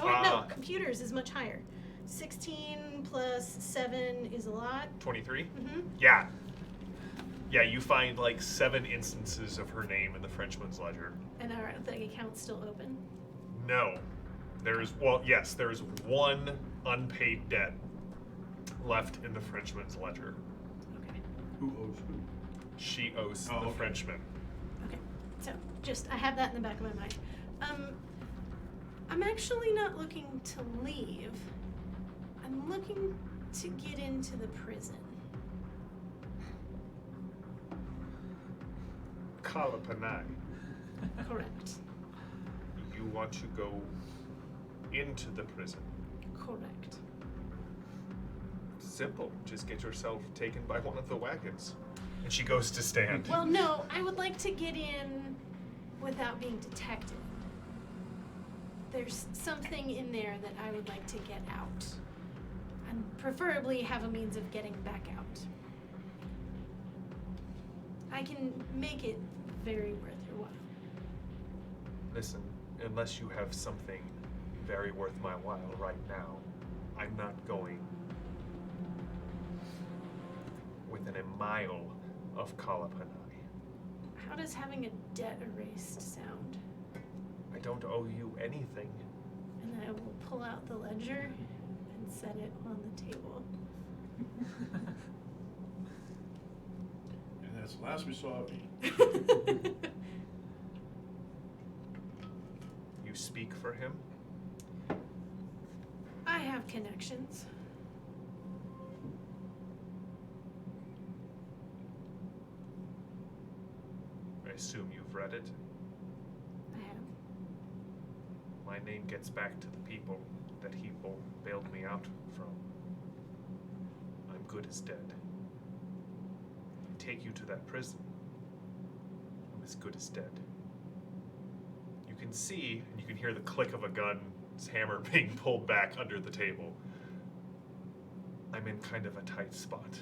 Oh, wait, no, computers is much higher. 16 plus 7 is a lot. 23? Mm-hmm. Yeah. Yeah, you find like 7 instances of her name in the Frenchman's ledger. And are the accounts still open? No. There's one unpaid debt left in the Frenchman's ledger. Okay. Who owes who? She owes Oh, the okay. Frenchman. Okay. So I have that in the back of my mind. I'm actually not looking to leave. I'm looking to get into the prison. Kalapanai, Correct. you want to go into the prison. Correct. Simple. Just get yourself taken by one of the wagons. And she goes to stand. Well, no, I would like to get in without being detected. There's something in there that I would like to get out. And preferably have a means of getting back out. I can make it very worth your while. Listen, unless you have something very worth my while right now, I'm not going within a mile of Kalapanai. How does having a debt erased sound? I don't owe you anything. And I will pull out the ledger and set it on the table. And that's the last we saw of me. You speak for him? I have connections. I assume you've read it. I have. My name gets back to the people that he bailed me out from. I'm good as dead. take you to that prison, I'm as good as dead. You can see, and you can hear the click of a gun's hammer being pulled back under the table. I'm in kind of a tight spot.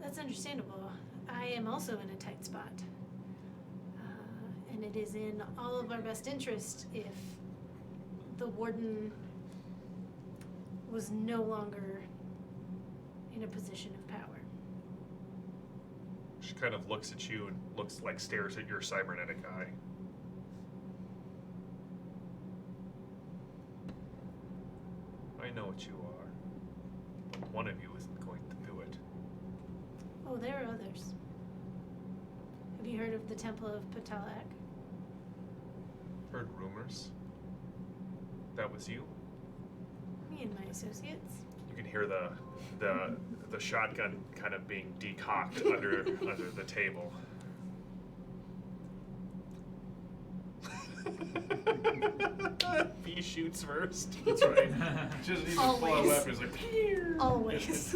That's understandable. I am also in a tight spot. And it is in all of our best interest if the Warden was no longer in a position of power. She kind of looks at you and stares at your cybernetic eye. I know what you are, but one of you isn't going to do it. Oh, there are others. Have you heard of the Temple of Patalak? Heard rumors. That was you? Me and my associates. You can hear the shotgun kind of being decocked under the table. B shoots first. That's right. Just need to pull out Always. weapons like. Always.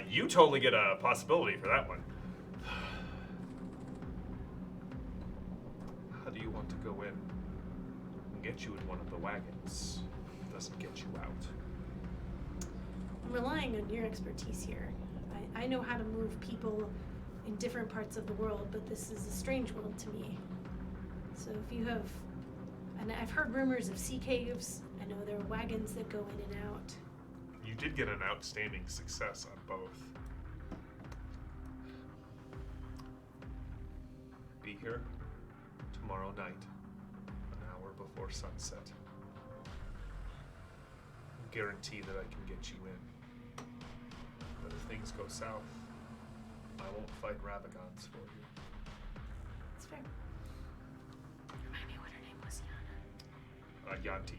You totally get a possibility for that one. How do you want to go in and get you in one of the wagons? It doesn't get you out. I'm relying on your expertise here. I know how to move people in different parts of the world, but this is a strange world to me. So if you have, and I've heard rumors of sea caves. I know there are wagons that go in and out. You did get an outstanding success on both. Be here tomorrow night, an hour before sunset. Guarantee that I can get you in. But if things go south, I won't fight Ravagons for you. It's fair. Remind me what her name was, Yana. Yanti.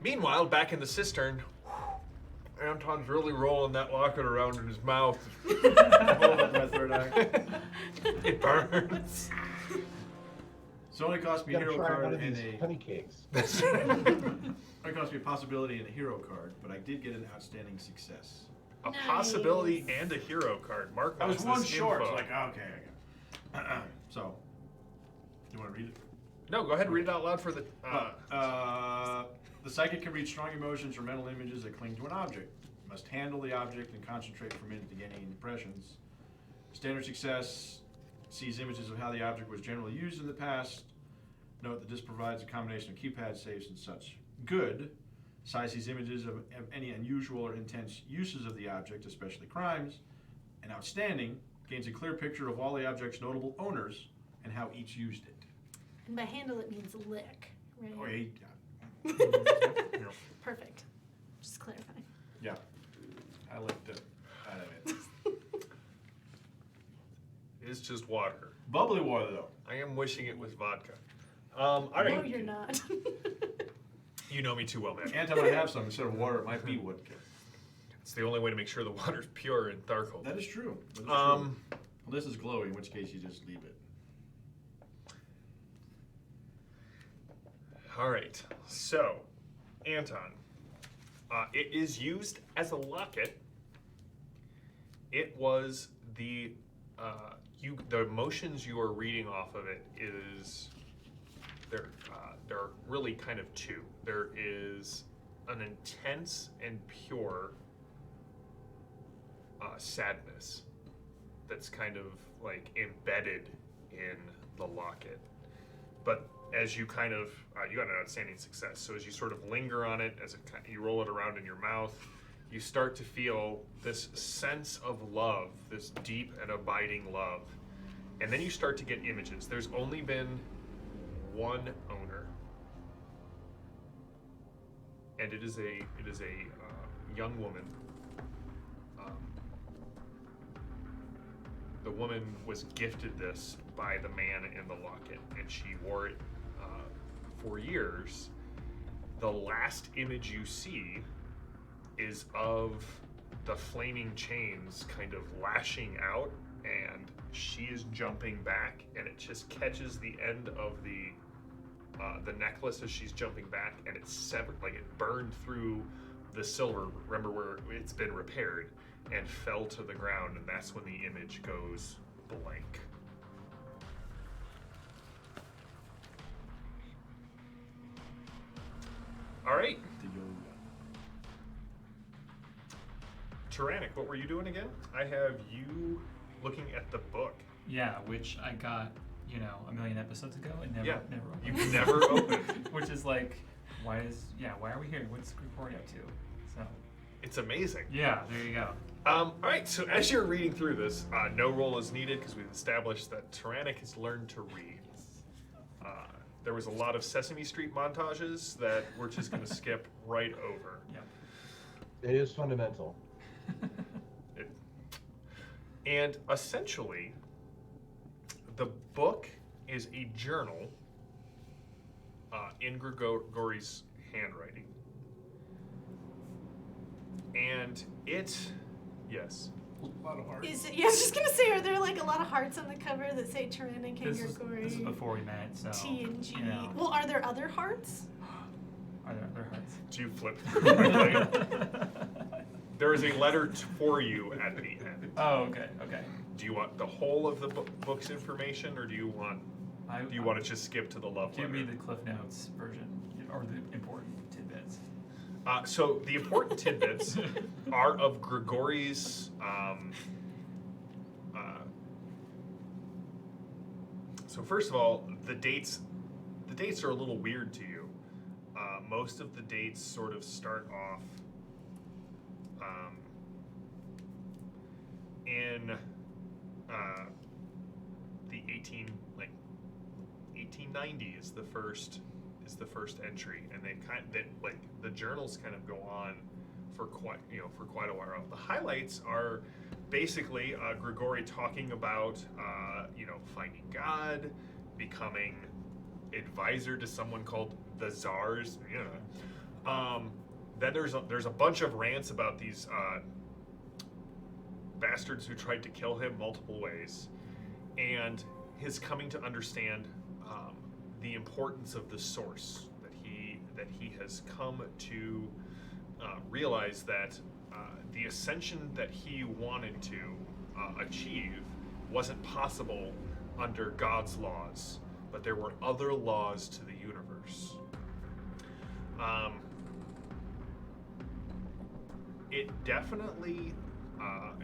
Meanwhile, back in the cistern, Anton's really rolling that locket around in his mouth. Hold up my third eye. It burns. So it only cost me a Gotta hero try one card of and these a. honey cakes. It only cost me a possibility and a hero card, but I did get an outstanding success. A Nice. possibility and a hero card. Mark I was wants one this short. info. So like, okay, I got it. So, you want to read it? No, go ahead and read it out loud for the. The psychic can read strong emotions or mental images that cling to an object. Must handle the object and concentrate for a minute to gain any impressions. Standard success sees images of how the object was generally used in the past. Note that this provides a combination of keypad saves and such. Good size sees images of any unusual or intense uses of the object, especially crimes. And outstanding gains a clear picture of all the object's notable owners and how each used it. And by handle it means lick, right? Oh, yeah. Perfect. Just clarifying. Yeah. I like the out of it. It's just water. Bubbly water, though. I am wishing it was vodka. All right. No, you're not. You know me too well, man. Anton might have some instead of water. It might be vodka. It's the only way to make sure the water's pure in Tharkhold. That is true. That is true. Um, Well, this is glowy, in which case you just leave it. All right. So, Anton, it is used as a locket. It was the the emotions you are reading off of it is there are really kind of two. There is an intense and pure sadness that's kind of like embedded in the locket. But as you kind of, you got an outstanding success. So as you sort of linger on it, as you roll it around in your mouth, you start to feel this sense of love, this deep and abiding love. And then you start to get images. There's only been one owner. And it is a young woman. The woman was gifted this by the man in the locket, and she wore it for years. The last image you see is of the flaming chains kind of lashing out, and she is jumping back, and it just catches the end of the the necklace as she's jumping back, and it's severed, like it burned through the silver. Remember where it's been repaired, and fell to the ground, and that's when the image goes blank. All right, The yoga. Tyrannic, what were you doing again? I have you looking at the book. Yeah, which I got, a million episodes ago and never opened. You never opened. Which is like, why are we here? What's Grigori up to? So. It's amazing. Yeah, there you go. All right, so as you're reading through this, no roll is needed because we've established that Tyrannic has learned to read. There was a lot of Sesame Street montages that we're just going to skip right over. Yep. It is fundamental. And essentially, the book is a journal in Grigori's handwriting. And yes. A lot of hearts. I was just gonna say, are there like a lot of hearts on the cover that say Tyrannic and This is before we met, so. T and G? You know. Well, are there other hearts? Are there other hearts? Do you flip through quickly? There is a letter for you at the end. Oh, okay. Do you want the whole of the book's information, or do you want to just skip to the love Give letter? me the Cliff Notes version, or the important tidbits. So the important tidbits are of Grigori's. So first of all, the dates are a little weird to you. Most of the dates sort of start off in the 1890 is the first entry, and the journals kind of go on for quite a while. The highlights are basically Grigori talking about finding God, becoming advisor to someone called the Czars. Then there's a bunch of rants about these bastards who tried to kill him multiple ways, and his coming to understand the importance of the source, that he has come to realize that the ascension that he wanted to achieve wasn't possible under God's laws, but there were other laws to the universe. It definitely,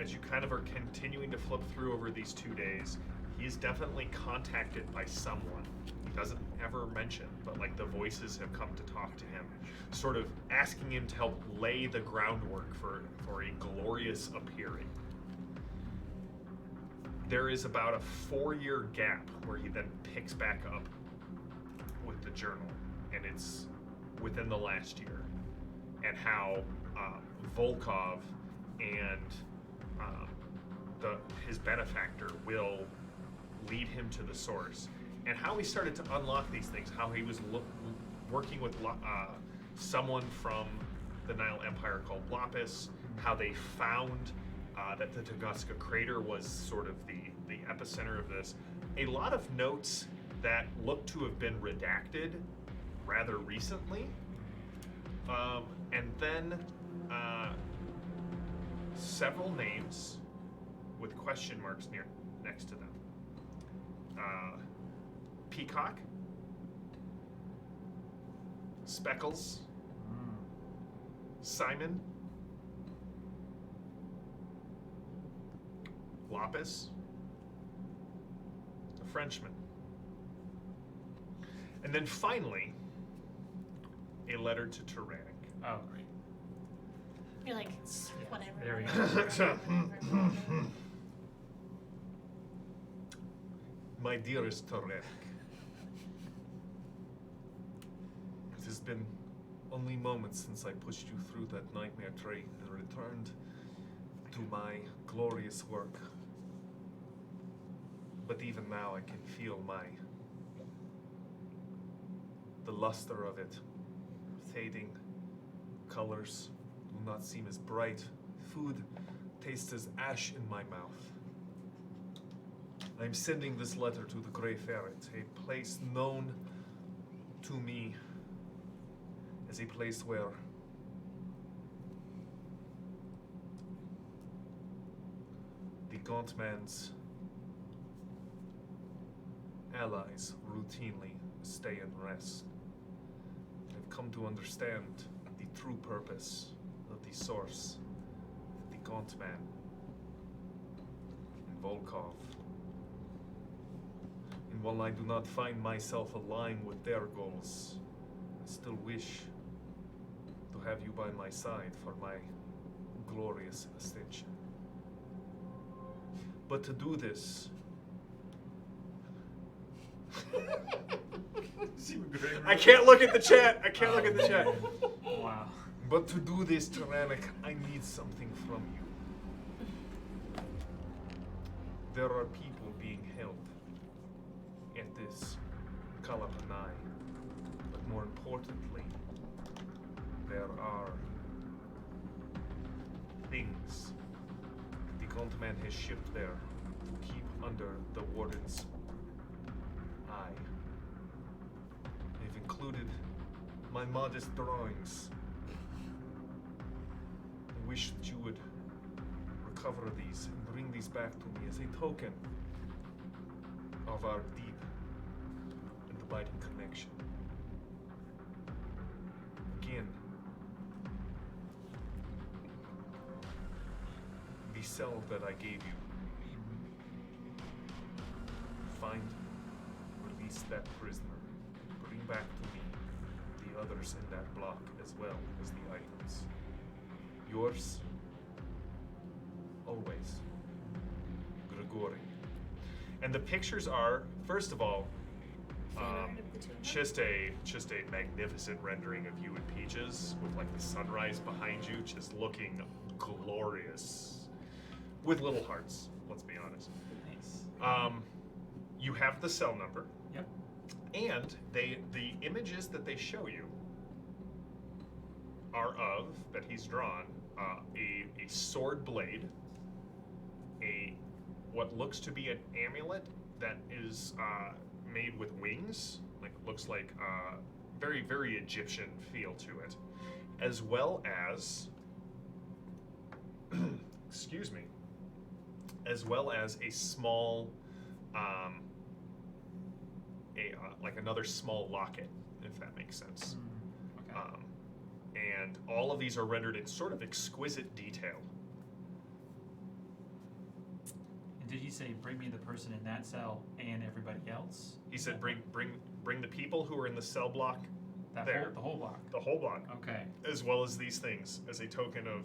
as you kind of are continuing to flip through over these 2 days, he's definitely contacted by someone. He doesn't ever mention, but like the voices have come to talk to him, sort of asking him to help lay the groundwork for a glorious appearing. There is about a 4-year gap where he then picks back up with the journal, and it's within the last year, and how Volkov and his benefactor will lead him to the source, and how he started to unlock these things, how he was working with someone from the Nile Empire called Lapis, how they found that the Tunguska crater was sort of the epicenter of this. A lot of notes that look to have been redacted rather recently, and then several names with question marks next to them. Peacock, Speckles, Simon, Lapis, a Frenchman. And then finally, a letter to Tyrannic. Oh, great. You're like, whatever. There we whatever, go. whatever. My dearest Torg, it has been only moments since I pushed you through that nightmare tree and returned to my glorious work. But even now I can feel the luster of it fading. Colors do not seem as bright. Food tastes as ash in my mouth. I'm sending this letter to the Grey Ferret, a place known to me as a place where the Gauntman's allies routinely stay and rest. I've come to understand the true purpose of the source that the Gauntman and Volkov. And while I do not find myself aligned with their goals, I still wish to have you by my side for my glorious ascension. But to do this, I can't look at the chat. I can't look at the chat. Wow. But to do this, Tyrannic, I need something from you. There are people being held at this Kalapanai, but more importantly, there are things the Gauntman has shipped there to keep under the Warden's eye. They've included my modest drawings. I wish that you would recover these and bring these back to me as a token of our deep and abiding connection. Again, the cell that I gave you. Find, release that prisoner. Bring back to me the others in that block as well as the items. Yours, always, Grigori. And the pictures are, first of all, Fan art of the two of them? just a magnificent rendering of you and Peaches with like the sunrise behind you, just looking glorious, with little hearts. Let's be honest. Nice. You have the cell number, Yep. and the images that they show you are of that he's drawn a sword blade, what looks to be an amulet that is made with wings, like looks like very, very Egyptian feel to it, as well as excuse me, as well as a small like another small locket, if that makes sense. Okay. And all of these are rendered in sort of exquisite detail. And did he say bring me the person in that cell and everybody else? He said, bring the people who are in the cell block, That there. the whole block. the whole block, Okay. as well as these things, as a token of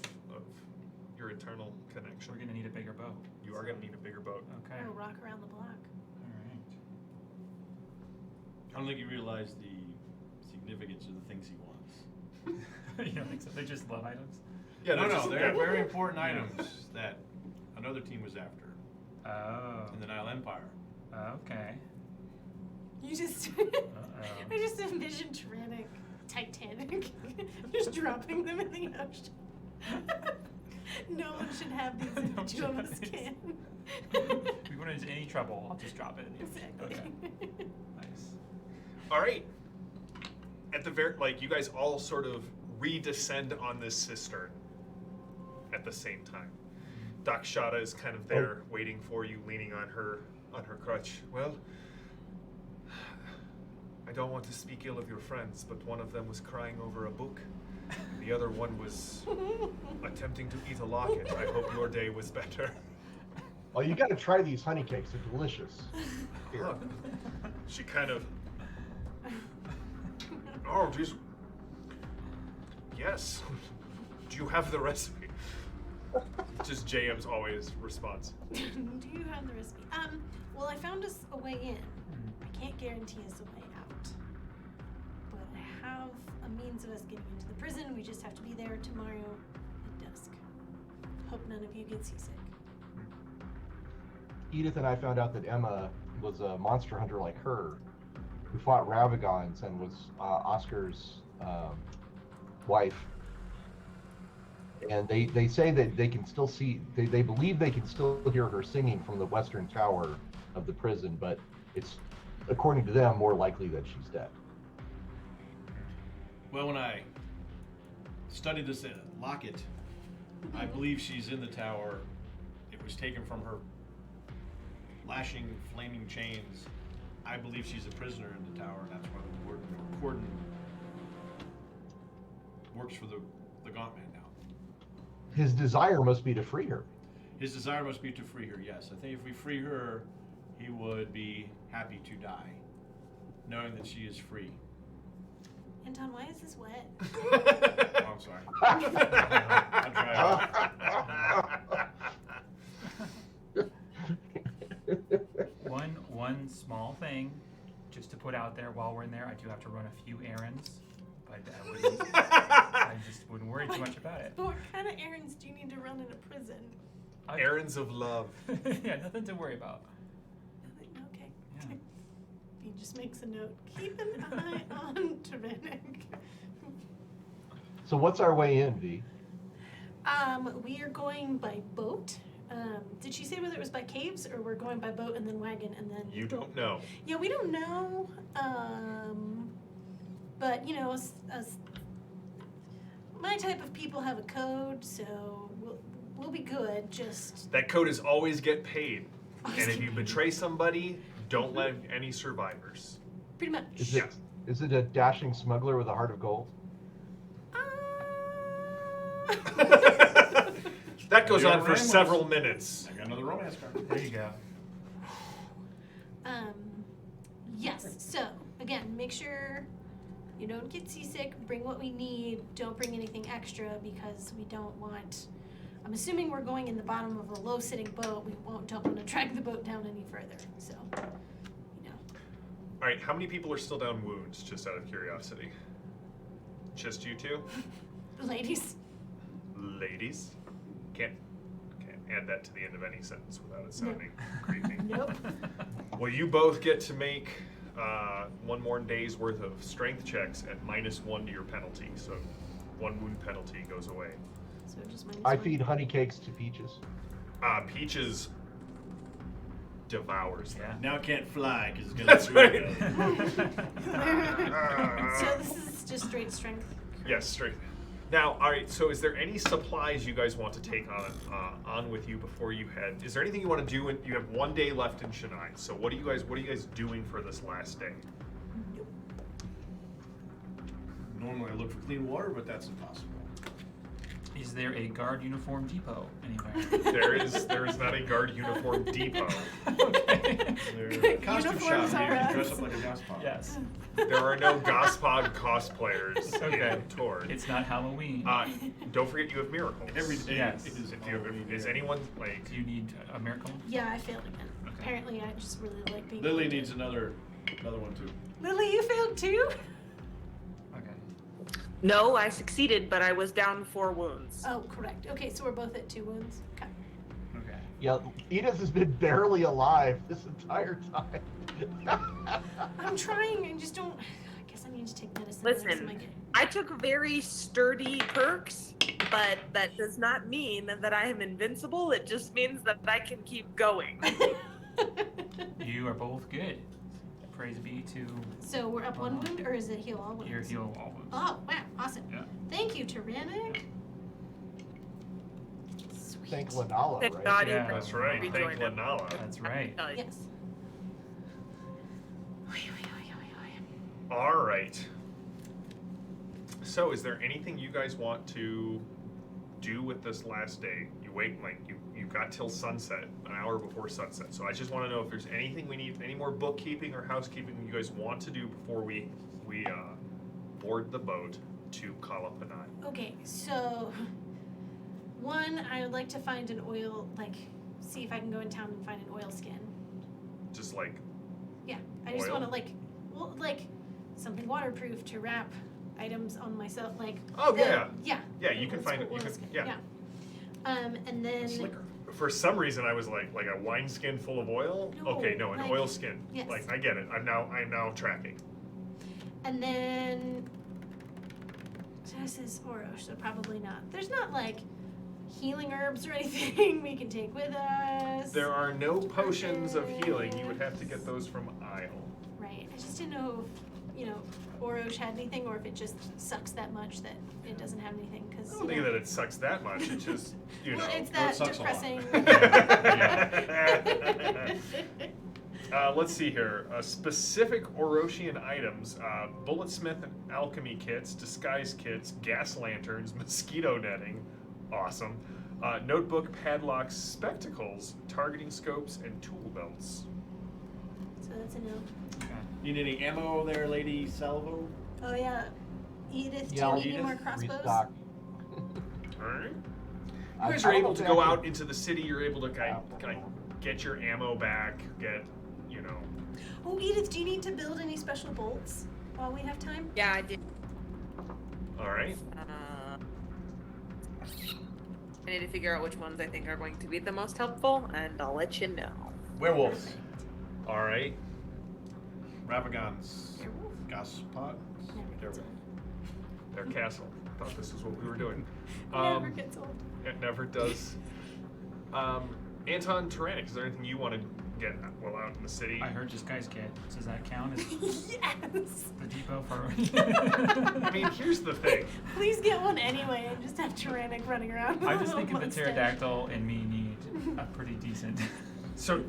your eternal connection. We're gonna need a bigger boat. You are going to need a bigger boat. Okay. Or rock around the block. All right. I don't think you realize the significance of the things he wants. You don't think so? They're just love items? Yeah, They're very important items that another team was after Oh. in the Nile Empire. Okay. You just, Uh-oh. I just envisioned Tyrannic, Titanic, just dropping them in the ocean. No one should have these if the two of us can. If we run into any trouble, I'll just drop it in the ocean. Exactly. Okay. Nice. All right. At the very, like, you guys all sort of redescend on this cistern at the same time. Dakshata is kind of there, waiting for you, leaning on her crutch. Well, I don't want to speak ill of your friends, but one of them was crying over a book. The other one was attempting to eat a locket. I hope your day was better. Oh, you got to try these honey cakes. They're delicious. Here. Huh. She kind of. Oh, geez. Yes. Do you have the recipe? Just JM's always response. Do you have the recipe? Well, I found us a way in. I can't guarantee us a way out. But I have a means of us getting into the prison. We just have to be there tomorrow at dusk. Hope none of you get seasick. Edith and I found out that Emma was a monster hunter like her, who fought Ravagons and was Oscar's wife. And they say that they can still see, they believe they can still hear her singing from the western tower of the prison, but it's, according to them, more likely that she's dead. Well, when I studied this locket, I believe she's in the tower. It was taken from her lashing, flaming chains. I believe she's a prisoner in the tower, and that's why the warden works for the Gauntman now. His desire must be to free her. His desire must be to free her, yes. I think if we free her, he would be happy to die, knowing that she is free. Anton, why is this wet? Oh, I'm sorry. I'm trying. One small thing, just to put out there while we're in there, I do have to run a few errands, but I just wouldn't worry too much about it. But what kind of errands do you need to run in a prison? Errands of love. Yeah, nothing to worry about. Okay. Yeah. He just makes a note. Keep an eye on Tyrannic. So what's our way in, V? We are going by boat. Did she say whether it was by caves or we're going by boat and then wagon and then? You don't know. Yeah, we don't know. But you know, as my type of people have a code, so we'll be good. Just That code is always get paid. Always And if get you paid. betray somebody, don't let any survivors. pretty much. Is it a dashing smuggler with a heart of gold? That goes You're on for right. several minutes. I got another romance card. There you go. Yes. So again, make sure you don't get seasick. Bring what we need. Don't bring anything extra because we don't want. I'm assuming we're going in the bottom of a low-sitting boat. We don't want to drag the boat down any further. So, you know. All right, how many people are still down wounds, just out of curiosity? Just you two? Ladies. Ladies? Can't add that to the end of any sentence without it sounding creepy. Nope. Well, you both get to make one more day's worth of strength checks at -1 to your penalty. So 1 wound penalty goes away. So just I -1. feed honey cakes to Peaches. Peaches devours them. Yeah. Now it can't fly because it's going That's to right. So this is just straight strength. Yes, straight. Now, all right. So, is there any supplies you guys want to take on with you before you head? Is there anything you want to do? You have 1 day left in Chennai. So, what are you guys doing for this last day? Normally I look for clean water, but that's impossible. Is there a guard uniform depot anywhere? There is not a guard uniform depot. Okay. There's a costume Uniforms shop. are You can us. dress up like a gospog. Yes. There are no gospog cosplayers Okay. in Torg. It's not Halloween. Don't forget you have miracles. Every day Yes. is If you have, Halloween, is yeah. anyone like? Do you need a miracle? Yeah, I failed again. Okay. Apparently, I just really like being. Lily needs another one too. Lily, you failed too. Okay. No, I succeeded, but I was down 4 wounds. Oh, correct. Okay, so we're both at 2 wounds. Okay. Okay. Yeah, Edith has been barely alive this entire time. I'm trying. I just don't. I guess I need to take medicine. Listen, I took very sturdy perks, but that does not mean that I am invincible. It just means that I can keep going. You are both good. Praise be to So we're up 1 wound, or is it heal all wounds? your heal all wounds. Oh, wow, awesome. Yeah. Thank you, Tyrannic. Sweet. Thank Lanala, Thank right? God Yeah, you That's right. Thank rejoined him. Lanala. That's right. Yes. All right. So, is there anything you guys want to do with this last day? You wait, like you've got till sunset, an hour before sunset. So I just want to know if there's anything we need, any more bookkeeping or housekeeping you guys want to do before we board the boat to Kalapanai. Okay, so one, I would like to find an oil, like, see if I can go in town and find an oil skin. Just like, Yeah, I just Oil? want to like something waterproof to wrap items on myself, like. Oh, yeah. Yeah. yeah, you can old find it. school You oil can, skin, yeah. And then. Slicker. For some reason, I was like a wineskin full of oil. No, Okay, no, an like- oil skin. yes. Like I get it. I'm now tracking. And then. This is Orosh, so probably not. There's not like healing herbs or anything we can take with us. There are no potions of healing. You would have to get those from Isle. Right. I just didn't know if, Oroch had anything, or if it just sucks that much that it doesn't have anything. Because I don't think that it sucks that much. It's just, well, it's it that sucks a lot. depressing. Let's see here. Specific Orochian items: bulletsmith and alchemy kits, disguise kits, gas lanterns, mosquito netting. Awesome. Notebook, padlocks, spectacles, targeting scopes, and tool belts. So that's a no. Okay. Need any ammo there, Lady Salvo? Oh yeah, Edith. Do Yeah, you need any more Edith, crossbows? restock. All right. I- You guys I are don't able know to if go I can- out into the city. You're able to kind of get your ammo back. Oh, Edith, do you need to build any special bolts while we have time? Yeah, I did. All right. I need to figure out which ones I think are going to be the most helpful, and I'll let you know. Werewolves. All right. Ravagons. Werewolf? Gospogs. Never gets old. Their castle. Thought this is what we were doing. Never gets old. It never does. Anton Tyrannic, is there anything you want to get while out in the city? I heard disguise kit. Does that count as Yes. the depot for? I mean, here's the thing. Please get one anyway and just have Tyrannic running around. I'm just thinking the Mustache. pterodactyl and me need a pretty decent. So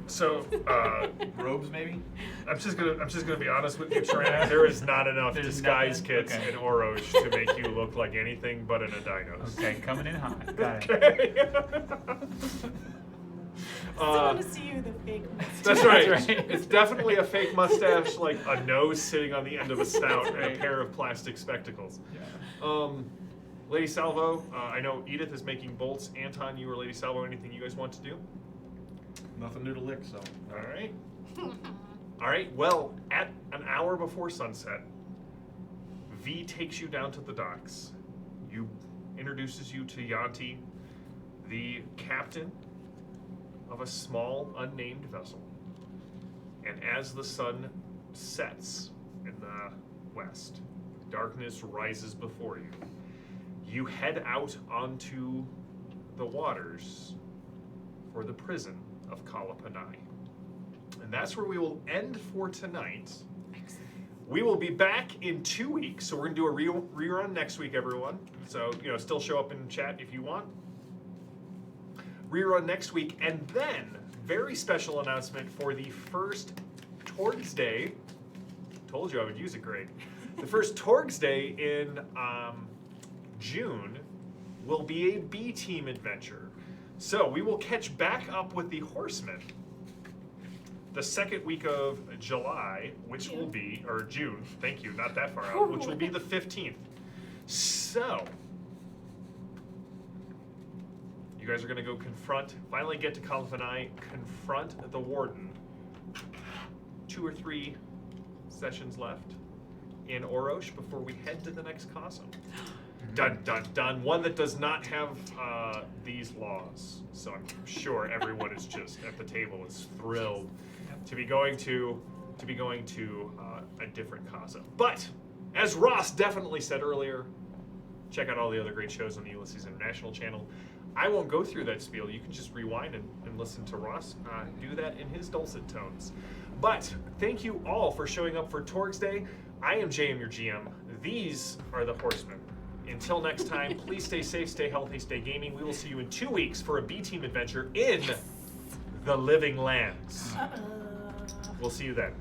Robes, maybe? I'm just gonna be honest with you, Tyrannic. There is not enough There's disguise nothing? kits Okay. in Oroch to make you look like anything but an Adinos. Okay, coming in hot. Got it. Okay. I still want to see you with a fake mustache. That's right. That's right. It's definitely a fake mustache, like a nose sitting on the end of a snout, and a pair of plastic spectacles. Yeah. Lady Salvo, I know Edith is making bolts. Anton, you or Lady Salvo, anything you guys want to do? Nothing new to lick, so. All right. All right. Well, at an hour before sunset, V takes you down to the docks. You introduces you to Yanti, the captain of a small, unnamed vessel. And as the sun sets in the west, darkness rises before you. You head out onto the waters for the prison of Kalapanai. And that's where we will end for tonight. We will be back in 2 weeks, so we're going to do a rerun next week, everyone. So, still show up in chat if you want. Rerun next week, and then very special announcement for the first Torg's Day. Told you I would use it, Greg. The first Torg's Day in June will be a B team adventure. So we will catch back up with the Horsemen the second week of July, which will be, or June, thank you, not that far out, which will be the 15th. So, you guys are going to go finally get to Kalapanai, confront the Warden. 2 or 3 sessions left in Oroch before we head to the next Cosm. Dun dun dun. One that does not have these laws. So I'm sure everyone is just at the table is thrilled to be going to a different Cosm. But as Ross definitely said earlier, check out all the other great shows on the Ulysses International channel. I won't go through that spiel. You can just rewind and listen to Ross do that in his dulcet tones. But thank you all for showing up for Torg's Day. I am JM, your GM. These are the Horsemen. Until next time, please stay safe, stay healthy, stay gaming. We will see you in 2 weeks for a B team adventure in the Living Lands. Uh-oh. We'll see you then.